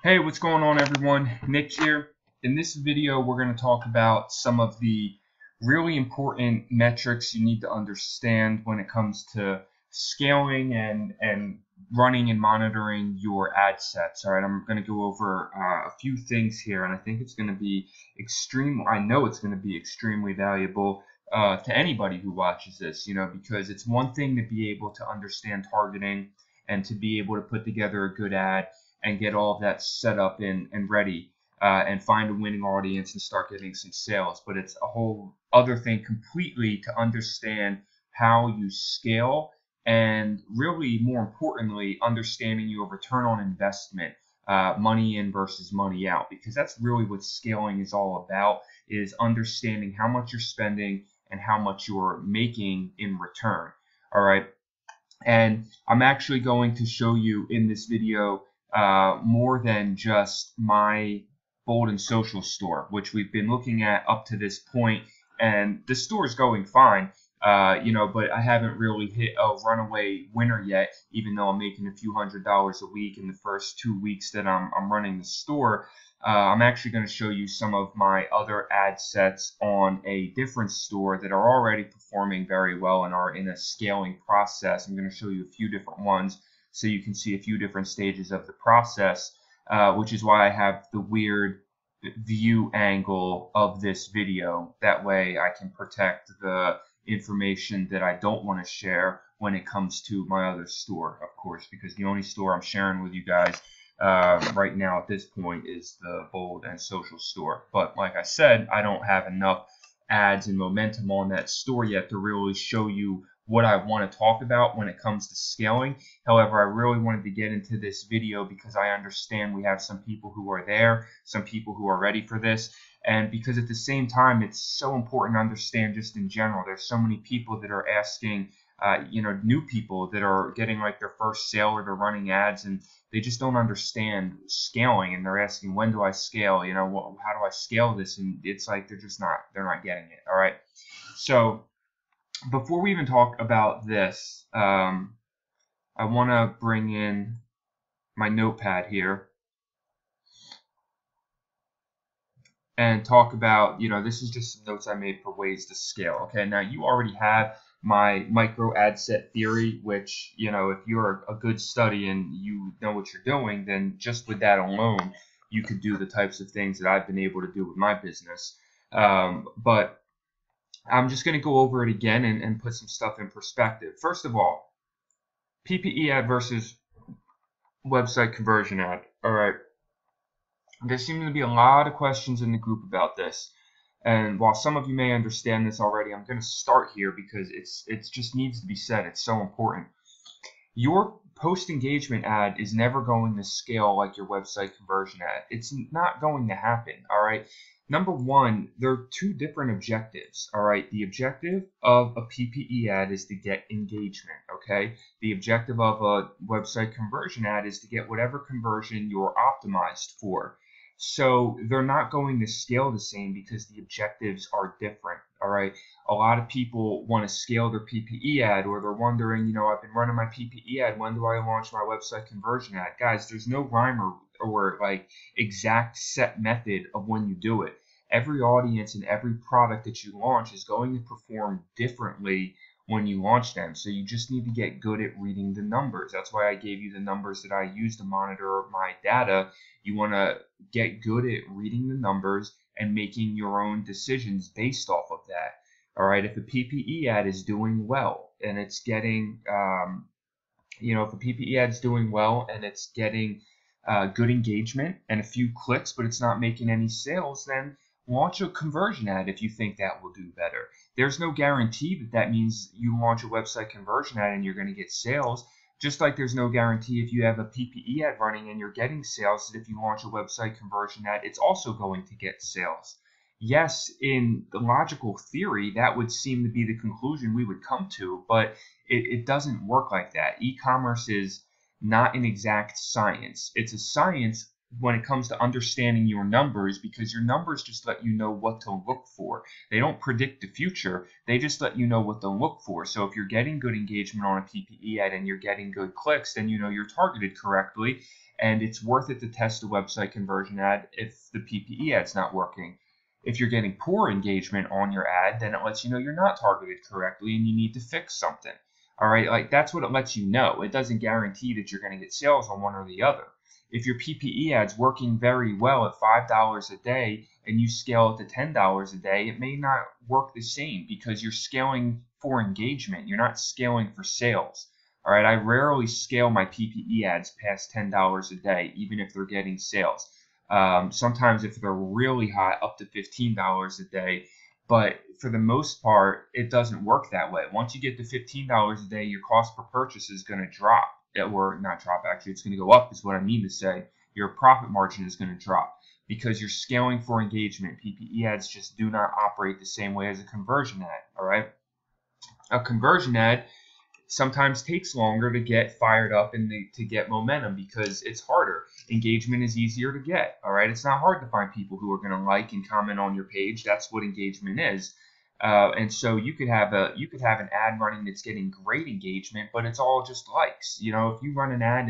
Hey, what's going on everyone? Nick here. In this video, we're going to talk about some of the really important metrics you need to understand when it comes to scaling and running and monitoring your ad sets. All right, I'm going to go over a few things here, and I think it's going to be I know it's going to be extremely valuable to anybody who watches this, because it's one thing to be able to understand targeting and to be able to put together a good ad and get all of that set up and ready and find a winning audience and start getting some sales. But it's a whole other thing completely to understand how you scale and really more importantly, understanding your return on investment, money in versus money out, because that's really what scaling is all about, is understanding how much you're spending and how much you're making in return. All right. And I'm actually going to show you in this video more than just my Bold and Social store, which we've been looking at up to this point, and the store is going fine, but I haven't really hit a runaway winner yet, even though I'm making a few $100s a week in the first 2 weeks that I'm running the store. I'm actually going to show you some of my other ad sets on a different store that are already performing very well and are in a scaling process. I'm going to show you a few different ones so you can see a few different stages of the process, which is why I have the weird view angle of this video. That way I can protect the information that I don't want to share when it comes to my other store, of course, because the only store I'm sharing with you guys right now at this point is the Bold and Social store. But like I said, I don't have enough ads and momentum on that store yet to really show you what I want to talk about when it comes to scaling. However, I really wanted to get into this video because I understand we have some people who are there, some people who are ready for this, and because at the same time, it's so important to understand just in general. There's so many people that are asking, new people that are getting like their first sale or they're running ads and they just don't understand scaling, and they're asking, when do I scale? How do I scale this? And it's like they're not getting it. All right. So before we even talk about this, I want to bring in my notepad here and talk about, this is just some notes I made for ways to scale. Okay, now you already have my micro ad set theory, which, if you're a good study and you know what you're doing, then just with that alone, you could do the types of things that I've been able to do with my business. But I'm just going to go over it again and put some stuff in perspective. First of all, PPE ad versus website conversion ad. All right. There seem to be a lot of questions in the group about this. And while some of you may understand this already, I'm going to start here because it just needs to be said. It's so important. Your post engagement ad is never going to scale like your website conversion ad. It's not going to happen. All right. Number one, there are two different objectives. All right. The objective of a PPE ad is to get engagement. Okay. The objective of a website conversion ad is to get whatever conversion you're optimized for. So they're not going to scale the same because the objectives are different. All right. A lot of people want to scale their PPE ad, or they're wondering, I've been running my PPE ad. When do I launch my website conversion ad? Guys, there's no rhyme or like exact set method of when you do it. Every audience and every product that you launch is going to perform differently when you launch them. So you just need to get good at reading the numbers. That's why I gave you the numbers that I use to monitor my data. You want to get good at reading the numbers and making your own decisions based off of that. All right. If a PPE ad is doing well and it's getting, if a PPE ad is doing well and it's getting good engagement and a few clicks, but it's not making any sales, then launch a conversion ad if you think that will do better. There's no guarantee that means you launch a website conversion ad and you're going to get sales. Just like there's no guarantee if you have a PPE ad running and you're getting sales, that if you launch a website conversion ad, it's also going to get sales. Yes, in the logical theory, that would seem to be the conclusion we would come to, but it doesn't work like that. E-commerce is not an exact science. It's a science when it comes to understanding your numbers, because your numbers just let you know what to look for. They don't predict the future. They just let you know what to look for. So if you're getting good engagement on a PPE ad and you're getting good clicks, then you're targeted correctly and it's worth it to test a website conversion ad if the PPE ad's not working. If you're getting poor engagement on your ad, then it lets you know you're not targeted correctly and you need to fix something. All right, like that's what it lets you know. It doesn't guarantee that you're going to get sales on one or the other. If your PPE ad's working very well at $5 a day and you scale it to $10 a day, it may not work the same because you're scaling for engagement. You're not scaling for sales. All right, I rarely scale my PPE ads past $10 a day, even if they're getting sales. Sometimes if they're really high, up to $15 a day. But for the most part, it doesn't work that way. Once you get to $15 a day, your cost per purchase is going to drop. Or not drop, actually, it's going to go up is what I mean to say. Your profit margin is going to drop because you're scaling for engagement. PPE ads just do not operate the same way as a conversion ad, all right? A conversion ad sometimes takes longer to get fired up and to get momentum because it's harder. Engagement is easier to get, all right? It's not hard to find people who are going to like and comment on your page. That's what engagement is. And so you could have an ad running that's getting great engagement, but it's all just likes. You know, if you run an ad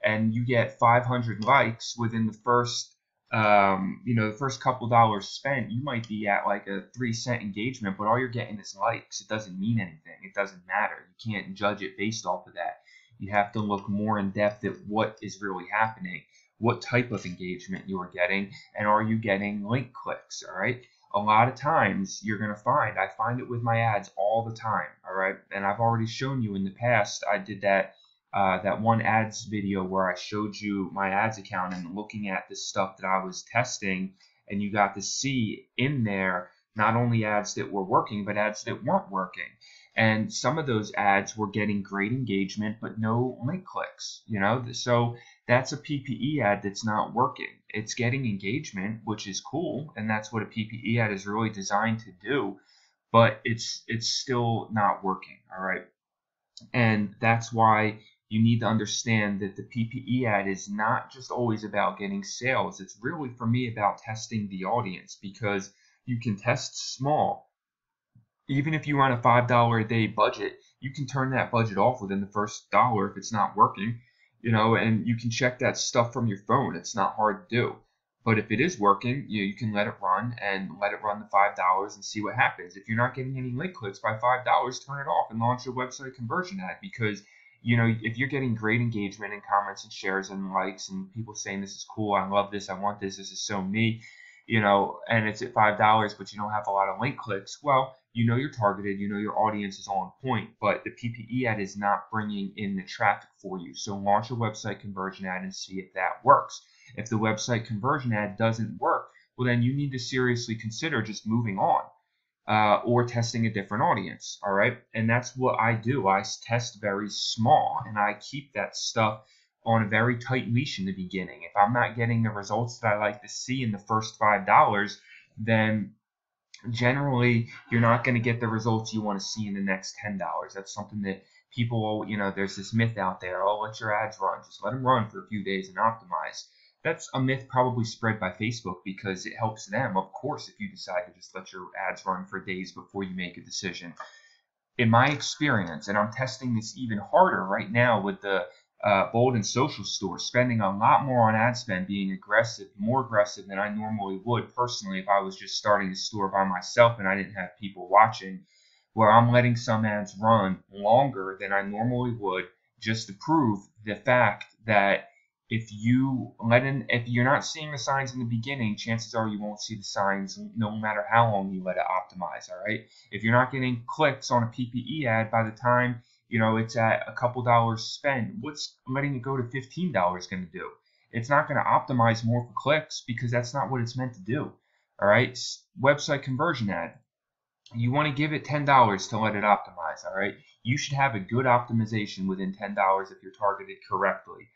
and you get 500 likes within the first the first couple dollars spent, you might be at like a 3-cent engagement, but all you're getting is likes. It doesn't mean anything. It doesn't matter. You can't judge it based off of that. You have to look more in depth at what is really happening, what type of engagement you are getting, and are you getting link clicks, all right? A lot of times you're going to I find it with my ads all the time, all right? And I've already shown you in the past, I did that one ads video where I showed you my ads account and looking at the stuff that I was testing, and you got to see in there not only ads that were working, but ads that weren't working. And some of those ads were getting great engagement, but no link clicks, you know? So that's a PPE ad that's not working. It's getting engagement, which is cool, and that's what a PPE ad is really designed to do, but it's still not working, all right? And that's why you need to understand that the PPE ad is not just always about getting sales. It's really, for me, about testing the audience, because you can test small. Even if you run a $5 a day budget, you can turn that budget off within the first dollar if it's not working, you know, and you can check that stuff from your phone. It's not hard to do. But if it is working, you can let it run and let it run the $5 and see what happens. If you're not getting any link clicks by $5, turn it off and launch a website conversion ad, because you know, if you're getting great engagement and comments and shares and likes and people saying this is cool, I love this, I want this, this is so me, you know, and it's at $5, but you don't have a lot of link clicks, well, you know you're targeted, you know your audience is on point, but the PPE ad is not bringing in the traffic for you. So launch a website conversion ad and see if that works. If the website conversion ad doesn't work, well, then you need to seriously consider just moving on. Or testing a different audience, all right? And that's what I do. I test very small, and I keep that stuff on a very tight leash in the beginning. If I'm not getting the results that I like to see in the first $5, then generally you're not going to get the results you want to see in the next $10. That's something that people, you know, there's this myth out there, oh, let your ads run. Just let them run for a few days and optimize. That's a myth probably spread by Facebook because it helps them, of course, if you decide to just let your ads run for days before you make a decision. In my experience, and I'm testing this even harder right now with the Bold and Social store, spending a lot more on ad spend, being aggressive, more aggressive than I normally would personally if I was just starting the store by myself and I didn't have people watching, where I'm letting some ads run longer than I normally would just to prove the fact that if you're not seeing the signs in the beginning, chances are you won't see the signs no matter how long you let it optimize, all right? If you're not getting clicks on a PPE ad by the time, you know, it's at a couple dollars spent, what's letting it go to $15 going to do? It's not going to optimize more for clicks because that's not what it's meant to do, all right? Website conversion ad. You want to give it $10 to let it optimize, all right? You should have a good optimization within $10 if you're targeted correctly,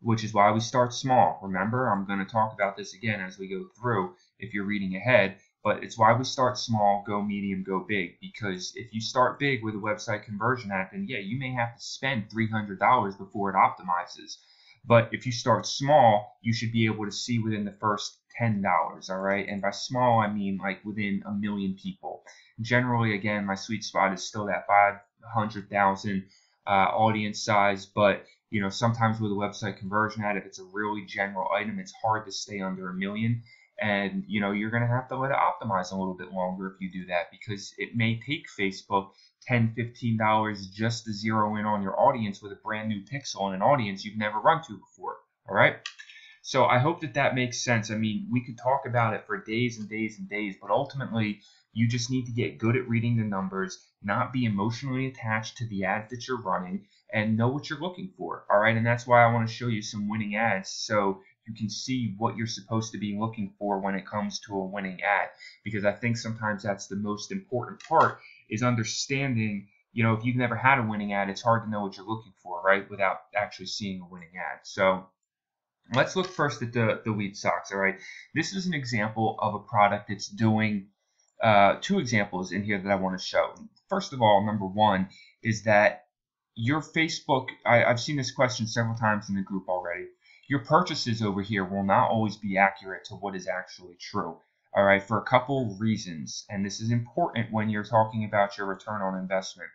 which is why we start small. Remember, I'm going to talk about this again as we go through if you're reading ahead, but it's why we start small, go medium, go big, because if you start big with a website conversion ad, then yeah, you may have to spend $300 before it optimizes. But if you start small, you should be able to see within the first $10, all right? And by small, I mean like within 1 million people. Generally, again, my sweet spot is still that 500,000 audience size, but You know, sometimes with a website conversion ad, if it's a really general item, it's hard to stay under 1 million. And, you know, you're going to have to let it optimize a little bit longer if you do that, because it may take Facebook $10, $15 just to zero in on your audience with a brand new pixel and an audience you've never run to before. All right. So I hope that that makes sense. I mean, we could talk about it for days and days and days, but ultimately you just need to get good at reading the numbers, not be emotionally attached to the ads that you're running, and know what you're looking for. All right. And that's why I want to show you some winning ads, so you can see what you're supposed to be looking for when it comes to a winning ad, because I think sometimes that's the most important part, is understanding, you know, if you've never had a winning ad, it's hard to know what you're looking for, right, without actually seeing a winning ad. So let's look first at the weed socks. All right, this is an example of a product that's doing two examples in here that I want to show. First of all, number one is that your Facebook, I've seen this question several times in the group already. Your purchases over here will not always be accurate to what is actually true. All right, for a couple of reasons, and this is important when you're talking about your return on investment.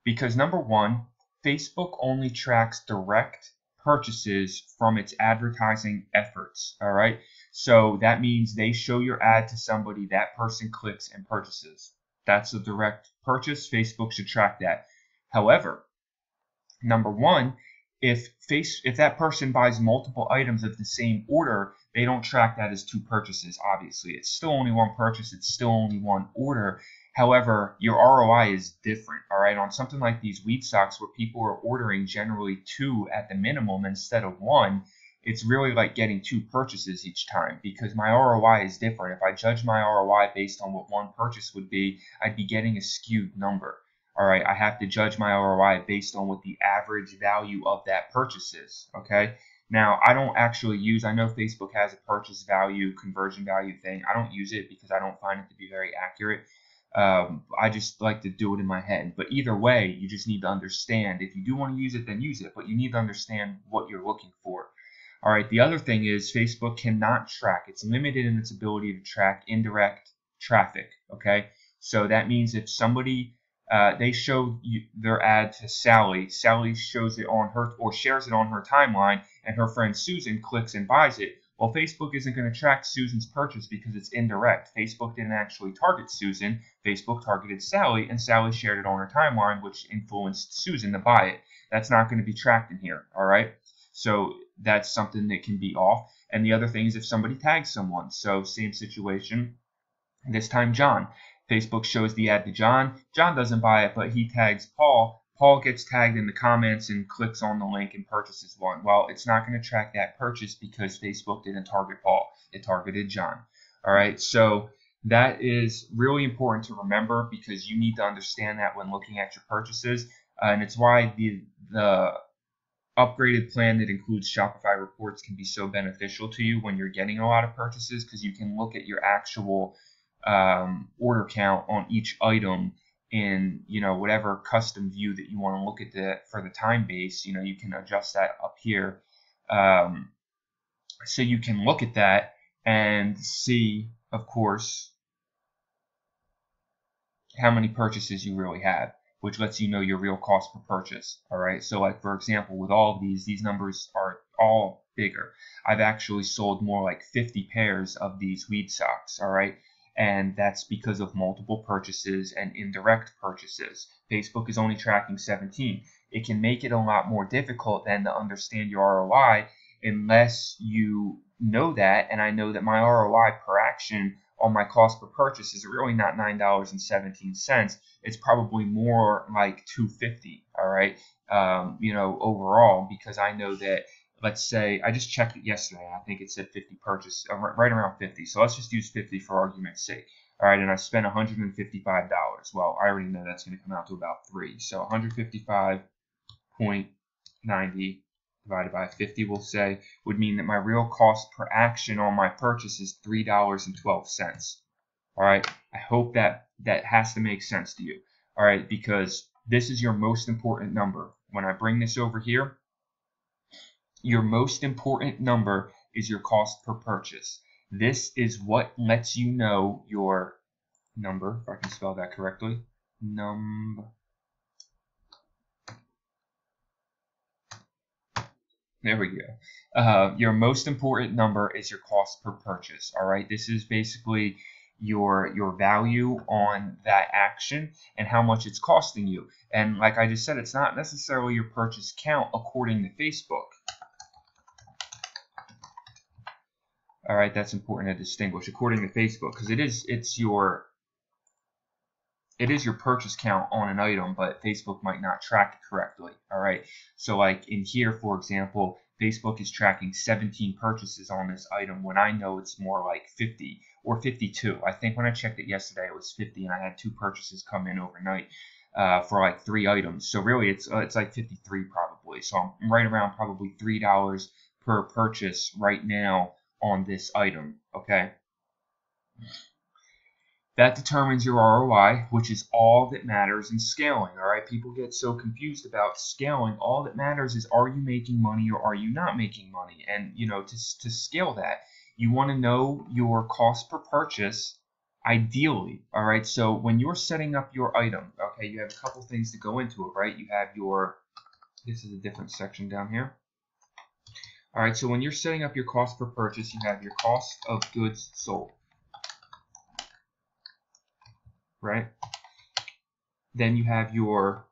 Because number one, Facebook only tracks direct purchases from its advertising efforts. All right, so that means they show your ad to somebody, that person clicks and purchases. That's a direct purchase. Facebook should track that. However, number one, if that person buys multiple items of the same order, they don't track that as two purchases. Obviously, it's still only one purchase, it's still only one order. However, your ROI is different. All right, on something like these weed socks, where people are ordering generally two at the minimum instead of one, it's really like getting two purchases each time, because my ROI is different. If I judge my ROI based on what one purchase would be, I'd be getting a skewed number. All right, I have to judge my ROI based on what the average value of that purchase is. Okay, now I don't actually use, I know Facebook has a purchase value, conversion value thing. I don't use it because I don't find it to be very accurate. I just like to do it in my head. But either way, you just need to understand. If you do want to use it, then use it. But you need to understand what you're looking for. All right, the other thing is Facebook cannot track. It's limited in its ability to track indirect traffic. Okay, so that means if somebody they show their ad to Sally. Sally shows it on her, or shares it on her timeline, and her friend Susan clicks and buys it. Well, Facebook isn't going to track Susan's purchase because it's indirect. Facebook didn't actually target Susan. Facebook targeted Sally, and Sally shared it on her timeline, which influenced Susan to buy it. That's not going to be tracked in here, all right? So that's something that can be off. And the other thing is if somebody tags someone. So same situation, this time John. Facebook shows the ad to John. John doesn't buy it, but he tags Paul. Paul gets tagged in the comments and clicks on the link and purchases one. Well, it's not going to track that purchase because Facebook didn't target Paul. It targeted John. All right, so that is really important to remember, because you need to understand that when looking at your purchases. And it's why the upgraded plan that includes Shopify reports can be so beneficial to you when you're getting a lot of purchases, because you can look at your actual order count on each item in, you know, whatever custom view that you want to look at for the time base. You know, you can adjust that up here, so you can look at that and see, of course, how many purchases you really have, which lets you know your real cost per purchase. All right, so like for example, with all of these numbers are all bigger. I've actually sold more like 50 pairs of these weed socks. All right, and that's because of multiple purchases and indirect purchases. Facebook is only tracking 17. It can make it a lot more difficult then to understand your ROI unless you know that. And I know that my ROI per action on my cost per purchase is really not $9.17. It's probably more like $2.50. All right, you know, overall, because I know that, let's say, I just checked it yesterday. I think it said 50 purchase, right around 50. So let's just use 50 for argument's sake. All right, and I spent $155. Well, I already know that's going to come out to about 3. So 155.90 divided by 50, we'll say, would mean that my real cost per action on my purchase is $3.12. All right, I hope that has to make sense to you. All right, because this is your most important number. When I bring this over here, your most important number is your cost per purchase. This is what lets you know your number, if I can spell that correctly. There we go. Your most important number is your cost per purchase. All right, this is basically your value on that action and how much it's costing you. And like I just said, it's not necessarily your purchase count according to Facebook. All right, that's important to distinguish according to Facebook, because it is your purchase count on an item, but Facebook might not track it correctly. All right, so like in here, for example, Facebook is tracking 17 purchases on this item when I know it's more like 50 or 52. I think when I checked it yesterday, it was 50, and I had 2 purchases come in overnight for like 3 items. So really, it's like 53 probably. So I'm right around probably $3 per purchase right now on this item. Okay. That determines your ROI, which is all that matters in scaling. All right, people get so confused about scaling. All that matters is, are you making money or are you not making money? And you know, to scale that, you want to know your cost per purchase, ideally. All right, so when you're setting up your item, okay, you have a couple things to go into it, right? You have your, this is a different section down here. All right, so when you're setting up your cost per purchase, you have your cost of goods sold. Right? Then you have your,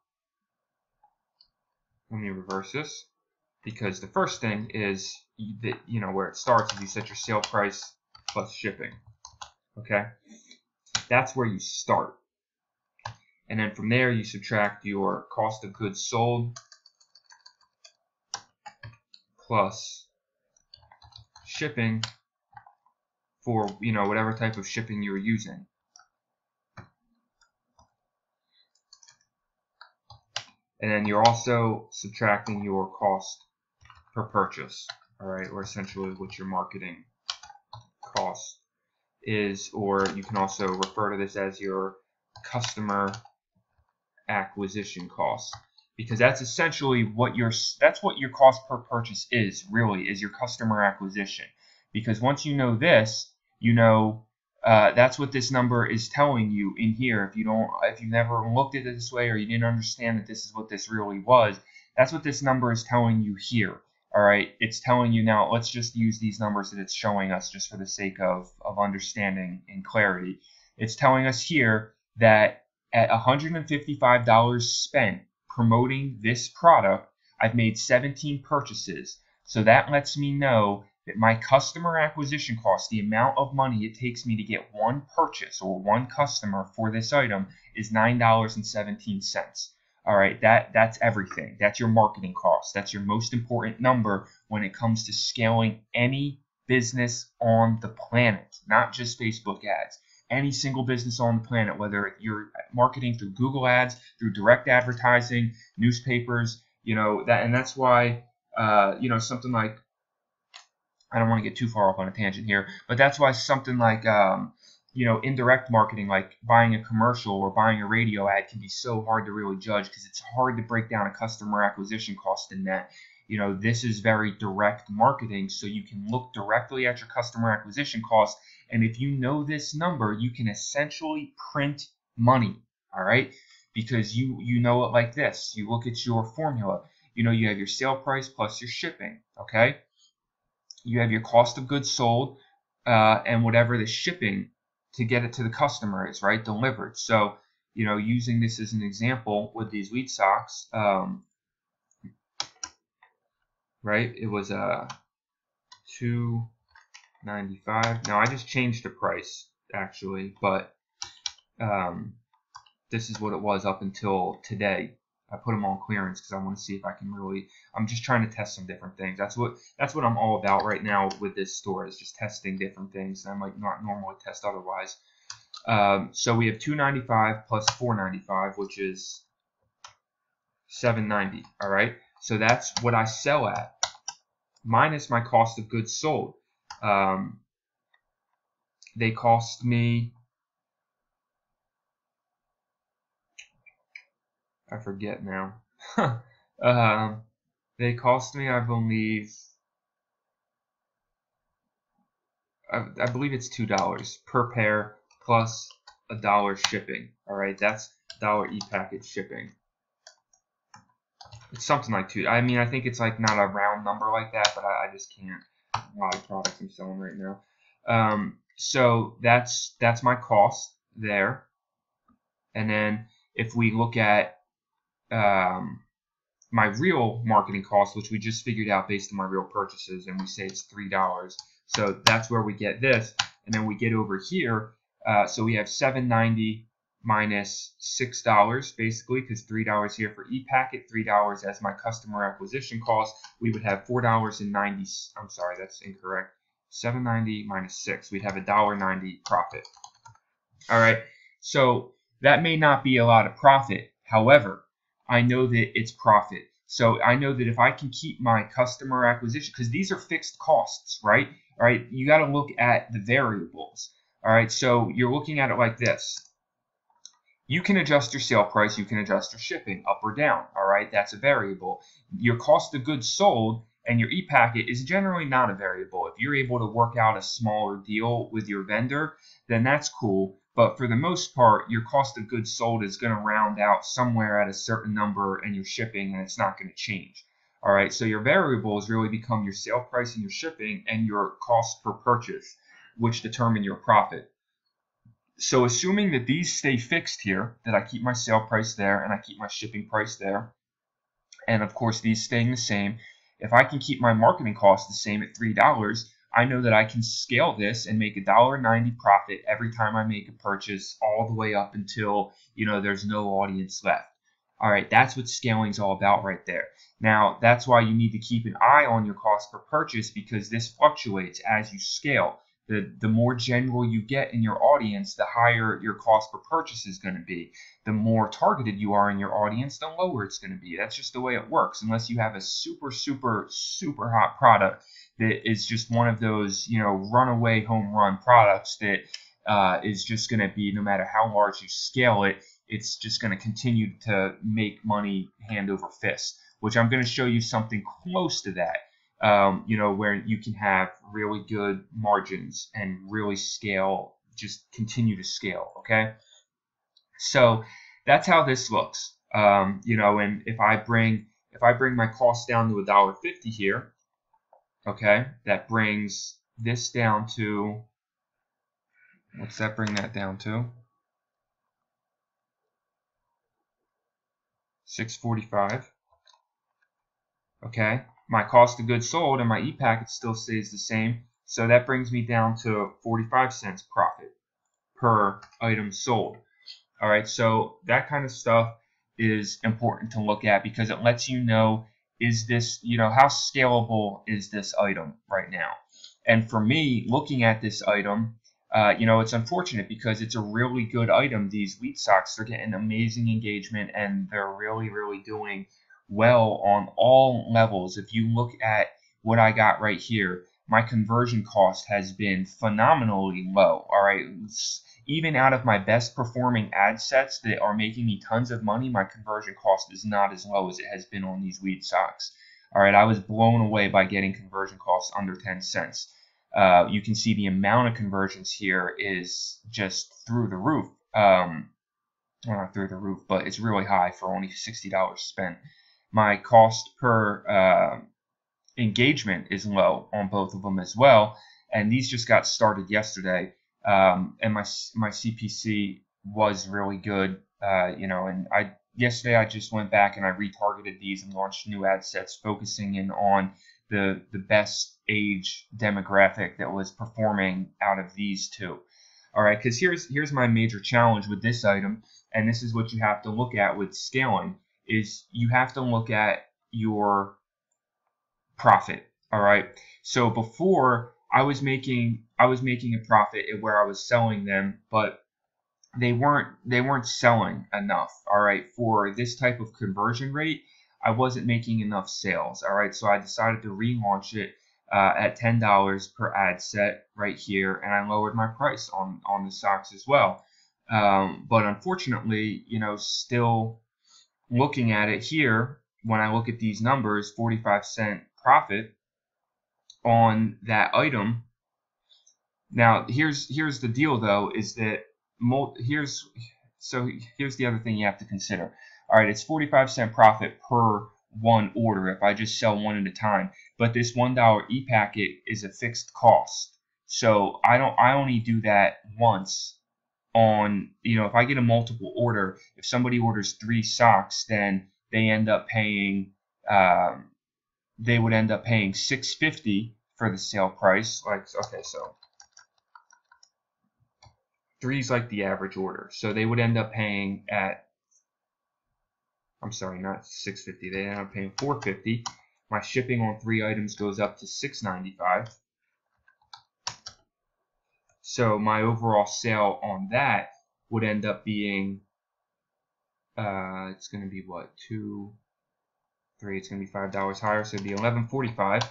let me reverse this, because the first thing is that, you know, where it starts is you set your sale price plus shipping. Okay? That's where you start. And then from there you subtract your cost of goods sold plus shipping for, you know, whatever type of shipping you're using. And then you're also subtracting your cost per purchase, all right, or essentially what your marketing cost is, or you can also refer to this as your customer acquisition cost, because that's essentially what your cost per purchase is, really, is your customer acquisition. Because once you know this, you know that's what this number is telling you in here. If you never looked at it this way, or you didn't understand that this is what this really was, that's what this number is telling you here. All right, it's telling you now. Let's just use these numbers that it's showing us just for the sake of understanding and clarity. It's telling us here that at $155 spent promoting this product, I've made 17 purchases. So that lets me know that my customer acquisition cost, the amount of money it takes me to get one purchase or one customer for this item, is $9.17. All right, that's everything. That's your marketing cost. That's your most important number when it comes to scaling any business on the planet, not just Facebook ads. Any single business on the planet, whether you're marketing through Google ads, through direct advertising, newspapers, you know, and that's why, you know, something like, I don't want to get too far off on a tangent here, but that's why something like, you know, indirect marketing, like buying a commercial or buying a radio ad, can be so hard to really judge, because it's hard to break down a customer acquisition cost in that. You know, this is very direct marketing, so you can look directly at your customer acquisition cost, and if you know this number, you can essentially print money, all right? Because you know it like this. You look at your formula. You know, you have your sale price plus your shipping, okay? You have your cost of goods sold and whatever the shipping to get it to the customer is, right, delivered. So, you know, using this as an example with these wheat socks, right, it was $2.95. Now I just changed the price actually, but this is what it was up until today. I put them on clearance because I want to see if I can really. I'm just trying to test some different things. That's what I'm all about right now with this store, is just testing different things that I might not normally test otherwise. So we have $2.95 plus $4.95, which is $7.90. All right. So that's what I sell at, minus my cost of goods sold. They cost me, I forget now. They cost me, I believe it's $2 per pair plus $1 shipping. All right, that's $1 e-package shipping. It's something like 2. I mean, I think it's like not a round number like that, but I just can't. A lot of products I'm selling right now. So that's my cost there. And then if we look at my real marketing cost, which we just figured out based on my real purchases, and we say it's $3. So that's where we get this. And then we get over here. So we have $7.90 minus $6 basically, because $3 here for e-packet, $3 as my customer acquisition cost. We would have $4.90. I'm sorry, that's incorrect. $7.90 minus 6. We'd have $1.90 profit. All right. So that may not be a lot of profit. However, I know that it's profit. So I know that if I can keep my customer acquisition, because these are fixed costs, right? All right. You got to look at the variables. All right. So you're looking at it like this. You can adjust your sale price. You can adjust your shipping up or down. All right. That's a variable. Your cost of goods sold and your e-packet is generally not a variable. If you're able to work out a smaller deal with your vendor, then that's cool. But for the most part, your cost of goods sold is going to round out somewhere at a certain number, and your shipping, and it's not going to change. All right. So your variables really become your sale price and your shipping and your cost per purchase, which determine your profit. So assuming that these stay fixed here, that I keep my sale price there and I keep my shipping price there, and of course these staying the same, if I can keep my marketing cost the same at $3, I know that I can scale this and make $1.90 profit every time I make a purchase, all the way up until, you know, there's no audience left. All right, that's what scaling is all about right there. Now, that's why you need to keep an eye on your cost per purchase, because this fluctuates as you scale. The more general you get in your audience, the higher your cost per purchase is going to be. The more targeted you are in your audience, the lower it's going to be. That's just the way it works, unless you have a super, super, super hot product that is just one of those, you know, runaway home run products that is just going to be, no matter how large you scale it, it's just going to continue to make money hand over fist, which I'm going to show you something close to that. You know, where you can have really good margins and really scale, just continue to scale. Okay. So that's how this looks. You know, and if I bring my cost down to $1.50 here, okay, that brings this down to, what's that bring that down to? $6.45. Okay. My cost of goods sold and my e-packet still stays the same, so that brings me down to 45 cents profit per item sold. All right, so that kind of stuff is important to look at, because it lets you know, is this, you know, how scalable is this item right now? And for me, looking at this item, you know, it's unfortunate because it's a really good item. These wheat socks, they're getting amazing engagement, and they're really, really doing well on all levels. If you look at what I got right here, my conversion cost has been phenomenally low. All right, even out of my best performing ad sets that are making me tons of money, my conversion cost is not as low as it has been on these wheat socks. All right, I was blown away by getting conversion costs under 10 cents. You can see the amount of conversions here is just through the roof. Well, not through the roof, but it's really high for only $60 spent. My cost per engagement is low on both of them as well, and these just got started yesterday. And my CPC was really good, you know. And yesterday I just went back and I retargeted these and launched new ad sets, focusing in on the best age demographic that was performing out of these two. All right, because here's my major challenge with this item, and this is what you have to look at with scaling. Is you have to look at your profit. All right. So before I was making a profit at where I was selling them, but they weren't selling enough. All right. For this type of conversion rate, I wasn't making enough sales. All right. So I decided to relaunch it at $10 per ad set right here, and I lowered my price on the socks as well. But unfortunately, you know, still looking at it here, when I look at these numbers, 45-cent profit on that item. Now, here's the deal, though, is that here's the other thing you have to consider. All right, it's 45-cent profit per one order, if I just sell one at a time. But this $1 e-packet is a fixed cost. So I only do that once on, if I get a multiple order. If somebody orders 3 socks, then they end up paying they would end up paying $6.50 for the sale price. Like, okay, so 3 is like the average order. So they would end up paying at, I'm sorry, not $6.50. They end up paying $4.50. My shipping on 3 items goes up to $6.95. So my overall sale on that would end up being, it's going to be what, 2, 3, it's going to be $5 higher, so it'd be $11.45.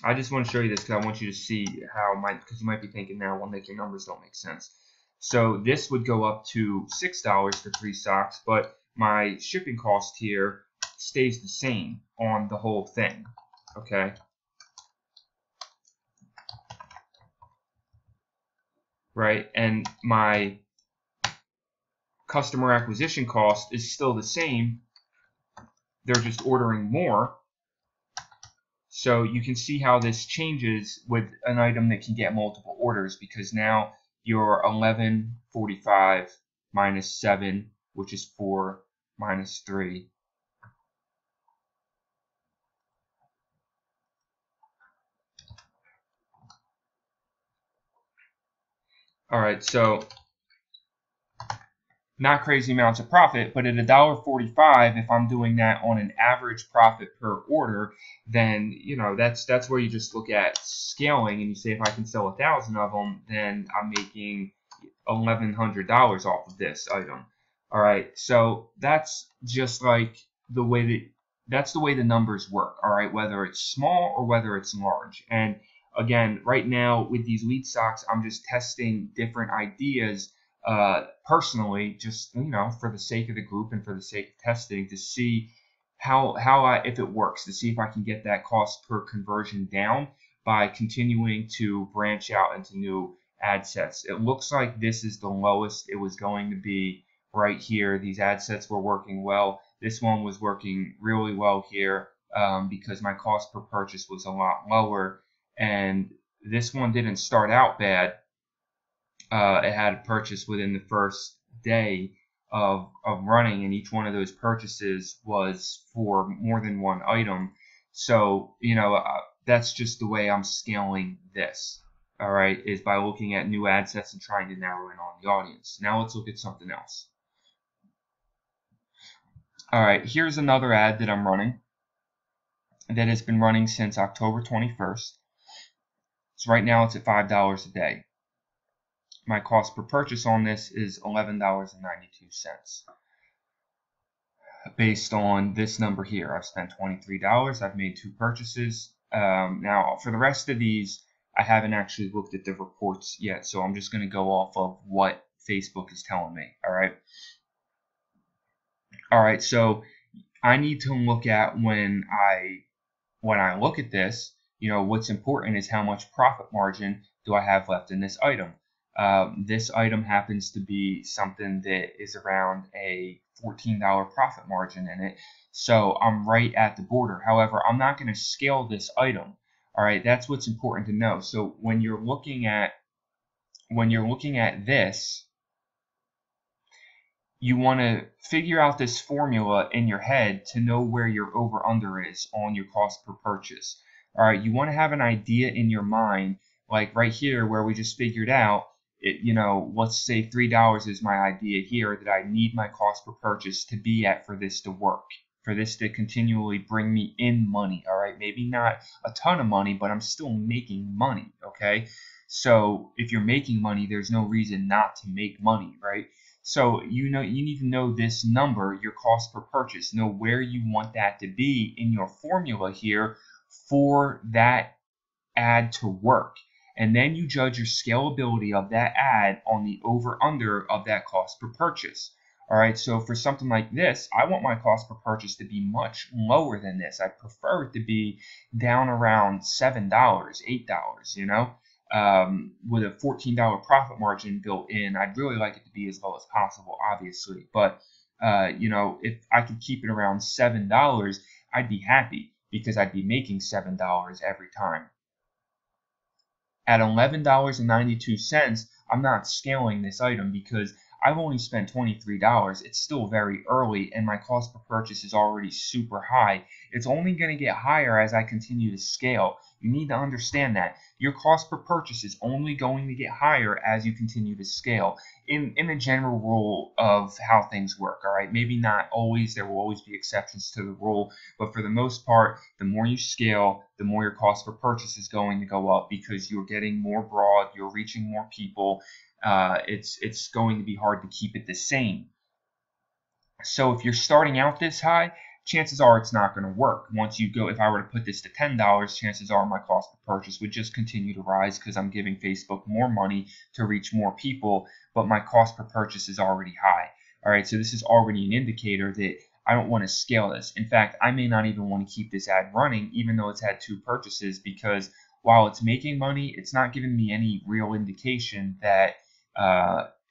I just want to show you this because I want you to see how because you might be thinking now, well, Nick, your numbers don't make sense. So this would go up to $6 for 3 socks, but my shipping cost here stays the same on the whole thing, okay? Right, and my customer acquisition cost is still the same. They're just ordering more. So you can see how this changes with an item that can get multiple orders, because now you're $11.45 minus 7, which is 4, minus 3. All right, so not crazy amounts of profit, but at $1.45, if I'm doing that on an average profit per order, then that's where you just look at scaling and you say, if I can sell 1,000 of them, then I'm making $1,100 off of this item. All right, so that's just like the way that's the way the numbers work. All right, whether it's small or whether it's large. And again, right now with these lead stocks, I'm just testing different ideas. Personally, just for the sake of the group and for the sake of testing, to see if it works, to see if I can get that cost per conversion down by continuing to branch out into new ad sets. It looks like this is the lowest it was going to be right here. These ad sets were working well. This one was working really well here because my cost per purchase was a lot lower, and this one didn't start out bad. It had a purchase within the first day of running, and each one of those purchases was for more than one item. So, that's just the way I'm scaling this, all right, is by looking at new ad sets and trying to narrow in on the audience. Now let's look at something else. All right, here's another ad that I'm running that has been running since October 21st. So right now it's at $5 a day. My cost per purchase on this is $11.92. Based on this number here, I've spent $23. I've made 2 purchases. Now, for the rest of these, I haven't actually looked at the reports yet, so I'm just going to go off of what Facebook is telling me. All right. So I need to look at when I look at this. What's important is how much profit margin do I have left in this item. This item happens to be something that is around a $14 profit margin in it, so I'm right at the border. However, I'm not going to scale this item. All right, that's what's important to know. So when you're looking at this, you want to figure out this formula in your head to know where your over under is on your cost per purchase. All right, you want to have an idea in your mind, like right here where we just figured out. Let's say $3 is my idea here that I need my cost per purchase to be at for this to work, for this to continually bring me in money. All right, maybe not a ton of money, but I'm still making money. Okay, so if you're making money, there's no reason not to make money, right? So you need to know this number, your cost per purchase, know where you want that to be in your formula here for that ad to work. And then you judge your scalability of that ad on the over-under of that cost per purchase. All right, so for something like this, I want my cost per purchase to be much lower than this. I prefer it to be down around $7, $8, with a $14 profit margin built in. I'd really like it to be as low as possible, obviously, but you know, if I could keep it around $7, I'd be happy because I'd be making $7 every time. At $11.92, I'm not scaling this item because I've only spent $23. It's still very early and my cost per purchase is already super high. It's only going to get higher as I continue to scale. You need to understand that. Your cost per purchase is only going to get higher as you continue to scale. In a general rule of how things work, all right? Maybe not always, there will always be exceptions to the rule, but for the most part, the more you scale, the more your cost per purchase is going to go up because you're getting more broad, you're reaching more people. It's going to be hard to keep it the same. So if you're starting out this high, chances are it's not going to work. Once you go, if I were to put this to $10, chances are my cost per purchase would just continue to rise because I'm giving Facebook more money to reach more people, but my cost per purchase is already high. All right, so this is already an indicator that I don't want to scale this. In fact, I may not even want to keep this ad running, even though it's had 2 purchases, because while it's making money, it's not giving me any real indication that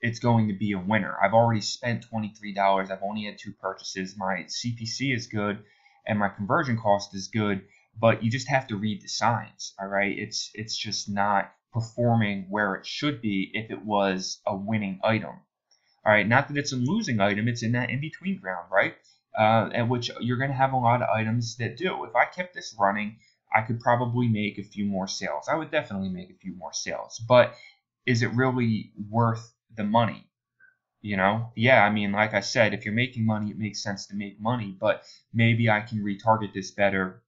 it's going to be a winner. I've already spent $23. I've only had 2 purchases. My CPC is good and my conversion cost is good, but you just have to read the signs, all right? It's just not performing where it should be if it was a winning item. All right, not that it's a losing item, it's in that in-between ground, right? And which you're going to have a lot of items that do. If I kept this running, I could probably make a few more sales. I would definitely make a few more sales, but is it really worth the money? You know, yeah, I mean, like I said, if you're making money, it makes sense to make money, but maybe I can retarget this better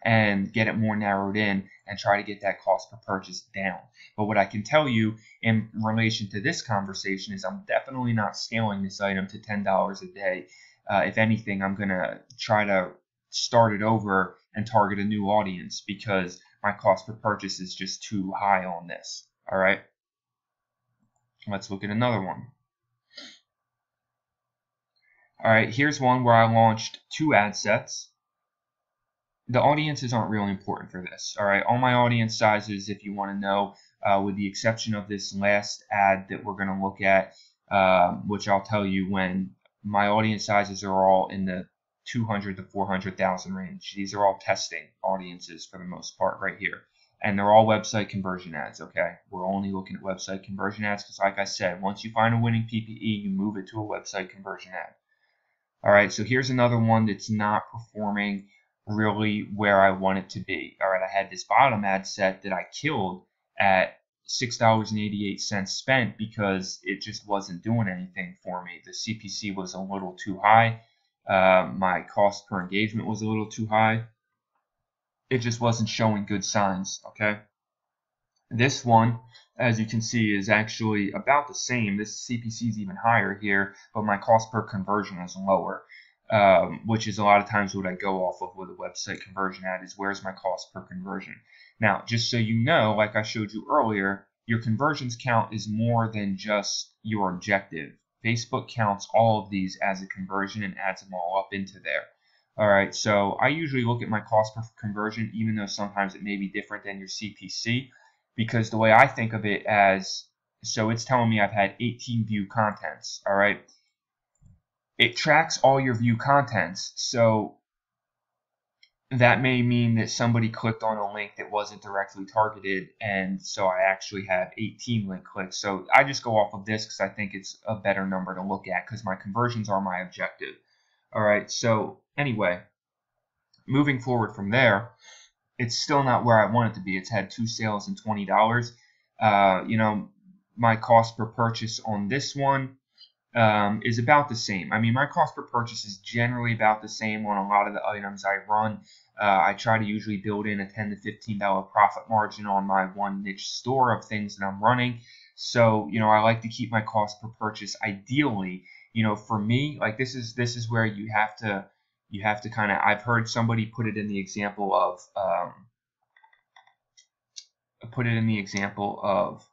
and get it more narrowed in and try to get that cost per purchase down. But what I can tell you in relation to this conversation is I'm definitely not scaling this item to $10 a day. If anything, I'm going to try to start it over and target a new audience because my cost per purchase is just too high on this. All right. Let's look at another one. All right, here's one where I launched 2 ad sets. The audiences aren't really important for this. All right, all my audience sizes, if you want to know, with the exception of this last ad that we're going to look at, which I'll tell you when, my audience sizes are all in the 200 to 400,000 range. These are all testing audiences for the most part right here. And they're all website conversion ads, okay? We're only looking at website conversion ads because, like I said, once you find a winning PPE, you move it to a website conversion ad. All right, so here's another one that's not performing really where I want it to be. All right, I had this bottom ad set that I killed at $6.88 spent because it just wasn't doing anything for me. The CPC was a little too high. My cost per engagement was a little too high. It just wasn't showing good signs, okay? This one, as you can see, is actually about the same. This CPC is even higher here, but my cost per conversion is lower, which is a lot of times what I go off of with a website conversion ad is where's my cost per conversion. Now, just so you know, like I showed you earlier, your conversions count is more than just your objective. Facebook counts all of these as a conversion and adds them all up into there. All right, so I usually look at my cost per conversion, even though sometimes it may be different than your CPC, because the way I think of it as, so it's telling me I've had 18 view contents, all right? It tracks all your view contents, so that may mean that somebody clicked on a link that wasn't directly targeted, and so I actually have 18 link clicks. So I just go off of this because I think it's a better number to look at because my conversions are my objective. All right, so anyway, moving forward from there, it's still not where I want it to be. It's had 2 sales and $20. You know, my cost per purchase on this one is about the same. I mean, my cost per purchase is generally about the same on a lot of the items I run. I try to usually build in a $10 to $15 profit margin on my one niche store of things that I'm running. So, you know, I like to keep my cost per purchase ideally. You know, for me, like this is where you have to kind of, I've heard somebody put it in the example of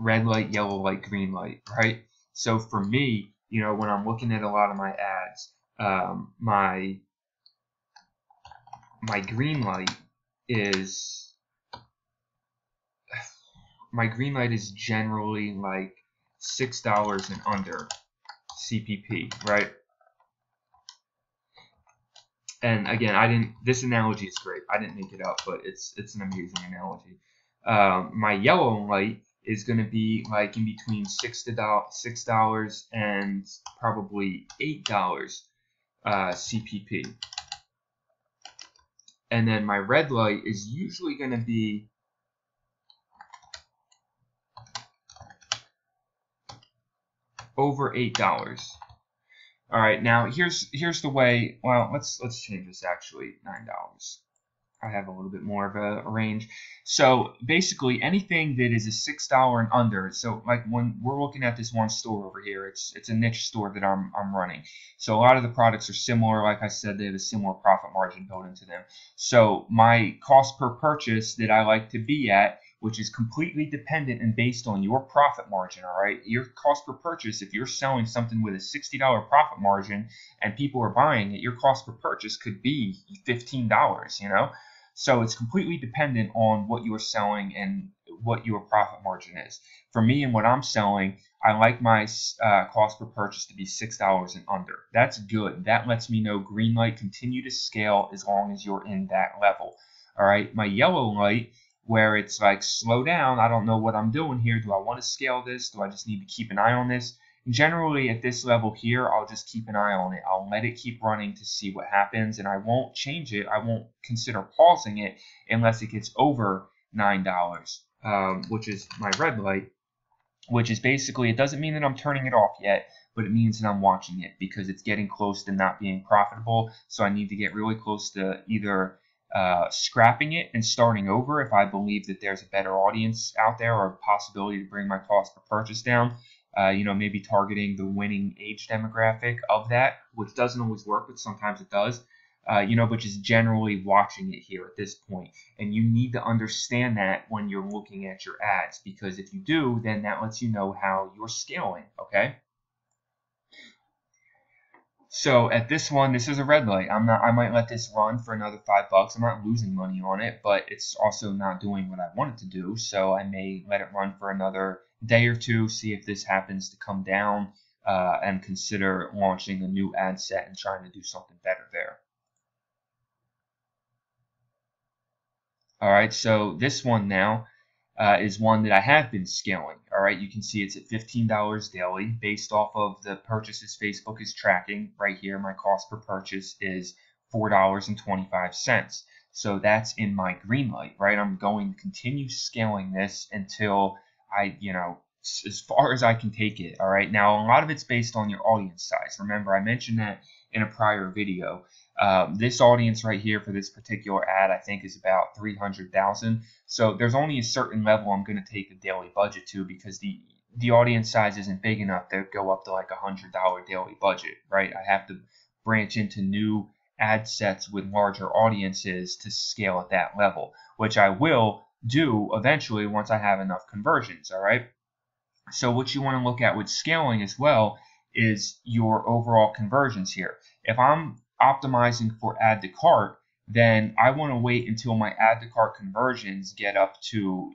red light, yellow light, green light, right? So for me, you know, when I'm looking at a lot of my ads, my green light is my green light is generally like $6 and under CPP, right? And again, this analogy is great. I didn't make it up, but it's an amazing analogy. My yellow light is going to be like in between $6 and probably $8 CPP. And then my red light is usually going to be over $8. All right, now here's the way. Well, let's change this actually. $9. I have a little bit more of a range. So basically, anything that is a $6 and under. So like when we're looking at this one store over here, it's a niche store that I'm running. So a lot of the products are similar. Like I said, they have a similar profit margin built into them. So my cost per purchase that I like to be at, which is completely dependent and based on your profit margin, all right? Your cost per purchase, if you're selling something with a $60 profit margin and people are buying it, your cost per purchase could be $15, you know? So it's completely dependent on what you're selling and what your profit margin is. For me and what I'm selling, I like my cost per purchase to be $6 and under. That's good. That lets me know green light, continue to scale as long as you're in that level. All right, my yellow light, where it's like, slow down, I don't know what I'm doing here. Do I want to scale this? Do I just need to keep an eye on this? Generally, at this level here, I'll just keep an eye on it. I'll let it keep running to see what happens, and I won't change it. I won't consider pausing it unless it gets over $9, which is my red light, which is basically, it doesn't mean that I'm turning it off yet, but it means that I'm watching it because it's getting close to not being profitable. So I need to get really close to either scrapping it and starting over if I believe that there's a better audience out there or a possibility to bring my cost per purchase down. Maybe targeting the winning age demographic of that, which doesn't always work, but sometimes it does. But just generally watching it here at this point. And you need to understand that when you're looking at your ads, because if you do, then that lets you know how you're scaling, okay? So at this one, this is a red light. I might let this run for another $5. I'm not losing money on it, but it's also not doing what I want it to do. So I may let it run for another day or two, see if this happens to come down, and consider launching a new ad set and trying to do something better there. All right, so this one now is one that I have been scaling. All right, you can see it's at $15 daily based off of the purchases Facebook is tracking. Right here, my cost per purchase is $4.25. So that's in my green light, right? I'm going to continue scaling this until as far as I can take it. All right, now a lot of it's based on your audience size. Remember, I mentioned that in a prior video. This audience right here for this particular ad, I think, is about 300,000. So there's only a certain level I'm going to take the daily budget to because the audience size isn't big enough to go up to like $100 daily budget, right? I have to branch into new ad sets with larger audiences to scale at that level, which I will do eventually once I have enough conversions, all right? So what you want to look at with scaling as well is your overall conversions here. If I'm optimizing for add to cart, then I want to wait until my add to cart conversions get up to,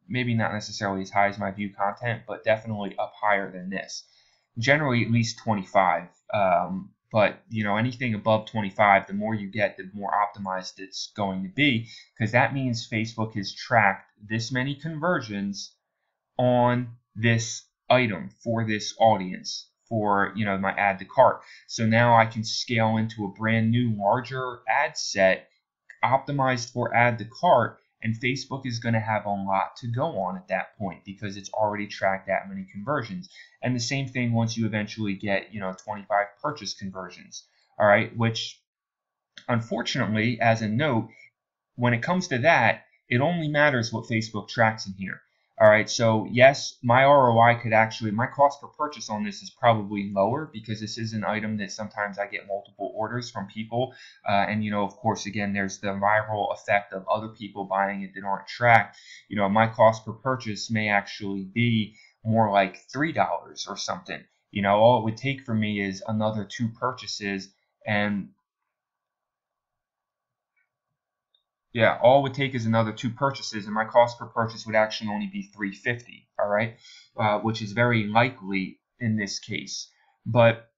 maybe not necessarily as high as my view content, but definitely up higher than this. Generally at least 25. But anything above 25, the more you get, the more optimized it's going to be, because that means Facebook has tracked this many conversions on this item for this audience for my add to cart. So now I can scale into a brand new larger ad set optimized for add to cart, and Facebook is going to have a lot to go on at that point because it's already tracked that many conversions. And the same thing once you eventually get 25 purchase conversions, all right, which unfortunately, as a note, when it comes to that, it only matters what Facebook tracks in here. All right, so yes, my ROI could actually, my cost per purchase on this is probably lower because this is an item that sometimes I get multiple orders from people. And, of course, again, there's the viral effect of other people buying it that aren't tracked. My cost per purchase may actually be more like $3 or something. All it would take for me is another 2 purchases and Yeah, all it would take is another 2 purchases, and my cost per purchase would actually only be $3.50. All right, which is very likely in this case. But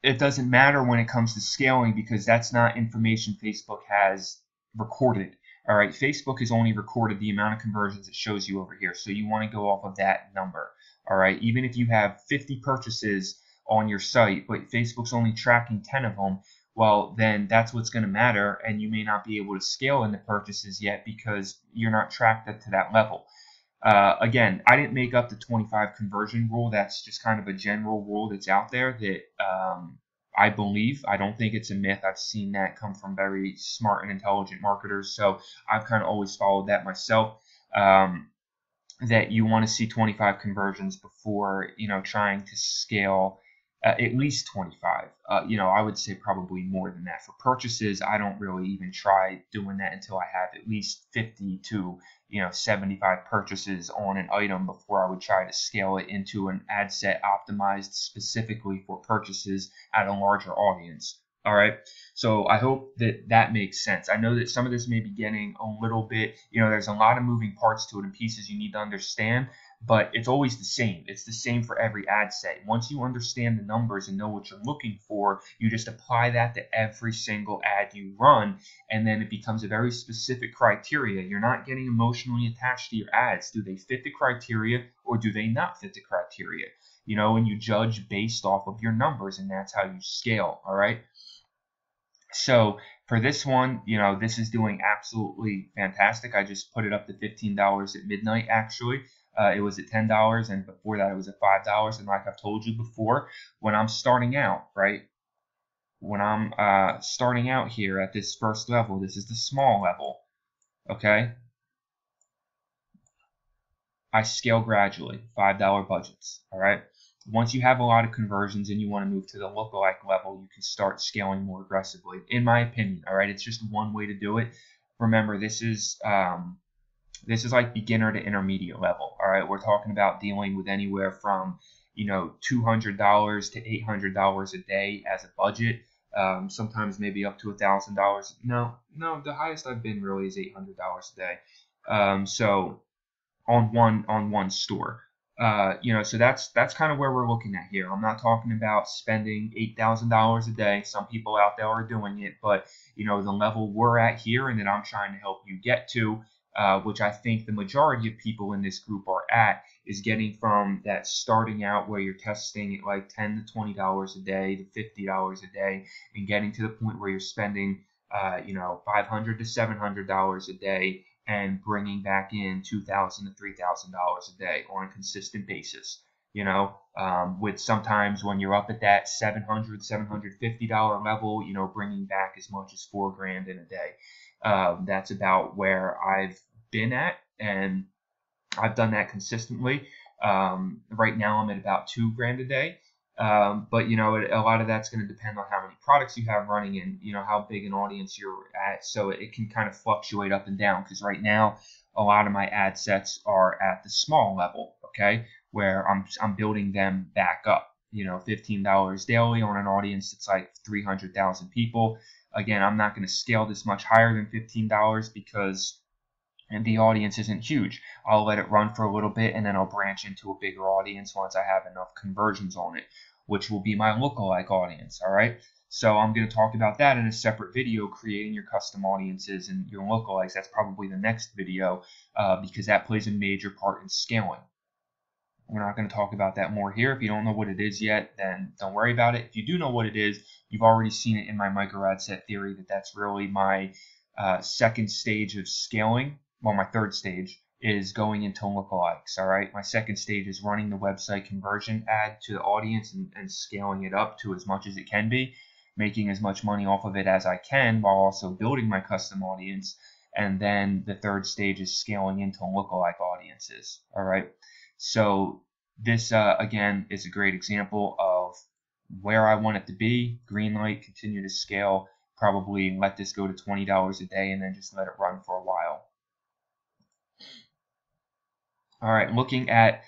it doesn't matter when it comes to scaling because that's not information Facebook has recorded. All right, Facebook has only recorded the amount of conversions it shows you over here. So you want to go off of that number. All right, even if you have 50 purchases on your site, but Facebook's only tracking 10 of them, well, then that's what's going to matter. And you may not be able to scale in the purchases yet because you're not tracked up to that level. Again, I didn't make up the 25 conversion rule. That's just kind of a general rule that's out there that I believe. I don't think it's a myth. I've seen that come from very smart and intelligent marketers. So I've kind of always followed that myself, that you want to see 25 conversions before, trying to scale at least 25. I would say probably more than that. For purchases, I don't really even try doing that until I have at least 50 to 75 purchases on an item before I would try to scale it into an ad set optimized specifically for purchases at a larger audience. All right, so I hope that makes sense. I know that some of this may be getting a little bit, there's a lot of moving parts to it and pieces you need to understand, but it's always the same. It's the same for every ad set. Once you understand the numbers and know what you're looking for, you just apply that to every single ad you run, and then it becomes a very specific criteria. You're not getting emotionally attached to your ads. Do they fit the criteria or do they not fit the criteria? And you judge based off of your numbers, and that's how you scale, all right? So for this one, this is doing absolutely fantastic. I just put it up to $15 at midnight, actually. It was at $10, and before that it was at $5. And like I've told you before, when I'm starting out, right? When I'm starting out here at this first level, this is the small level, okay? I scale gradually, $5 budgets, all right? Once you have a lot of conversions and you want to move to the lookalike level, you can start scaling more aggressively, in my opinion. All right, it's just one way to do it. Remember, this is like beginner to intermediate level. All right, we're talking about dealing with anywhere from $200 to $800 a day as a budget. Sometimes maybe up to $1,000. No, the highest I've been really is $800 a day. So on one store. So that's kind of where we're looking at here. I'm not talking about spending $8,000 a day. Some people out there are doing it, but the level we're at here and that I'm trying to help you get to, which I think the majority of people in this group are at, is getting from that starting out where you're testing at like $10 to $20 a day to $50 a day, and getting to the point where you're spending $500 to $700 a day, and bringing back in $2,000 to $3,000 a day on a consistent basis. With sometimes when you're up at that $700, $750 level, bringing back as much as $4,000 in a day. That's about where I've been at, and I've done that consistently. Right now I'm at about $2,000 a day. But a lot of that's going to depend on how many products you have running and how big an audience you're at. So it can kind of fluctuate up and down, because right now a lot of my ad sets are at the small level, okay, where I'm building them back up. $15 daily on an audience that's like 300,000 people. Again, I'm not going to scale this much higher than $15 because the audience isn't huge. I'll let it run for a little bit, and then I'll branch into a bigger audience once I have enough conversions on it, which will be my lookalike audience, all right? So I'm going to talk about that in a separate video, creating your custom audiences and your lookalikes. That's probably the next video, because that plays a major part in scaling. We're not going to talk about that more here. If you don't know what it is yet, then don't worry about it. If you do know what it is, you've already seen it in my micro ad set theory, that's really my second stage of scaling. Well, my third stage is going into lookalikes, all right? My second stage is running the website conversion ad to the audience and scaling it up to as much as it can be, making as much money off of it as I can while also building my custom audience. And then the third stage is scaling into lookalike audiences, all right? So this, again, is a great example of where I want it to be. Green light, continue to scale, probably let this go to $20 a day and then just let it run for a while. All right, looking at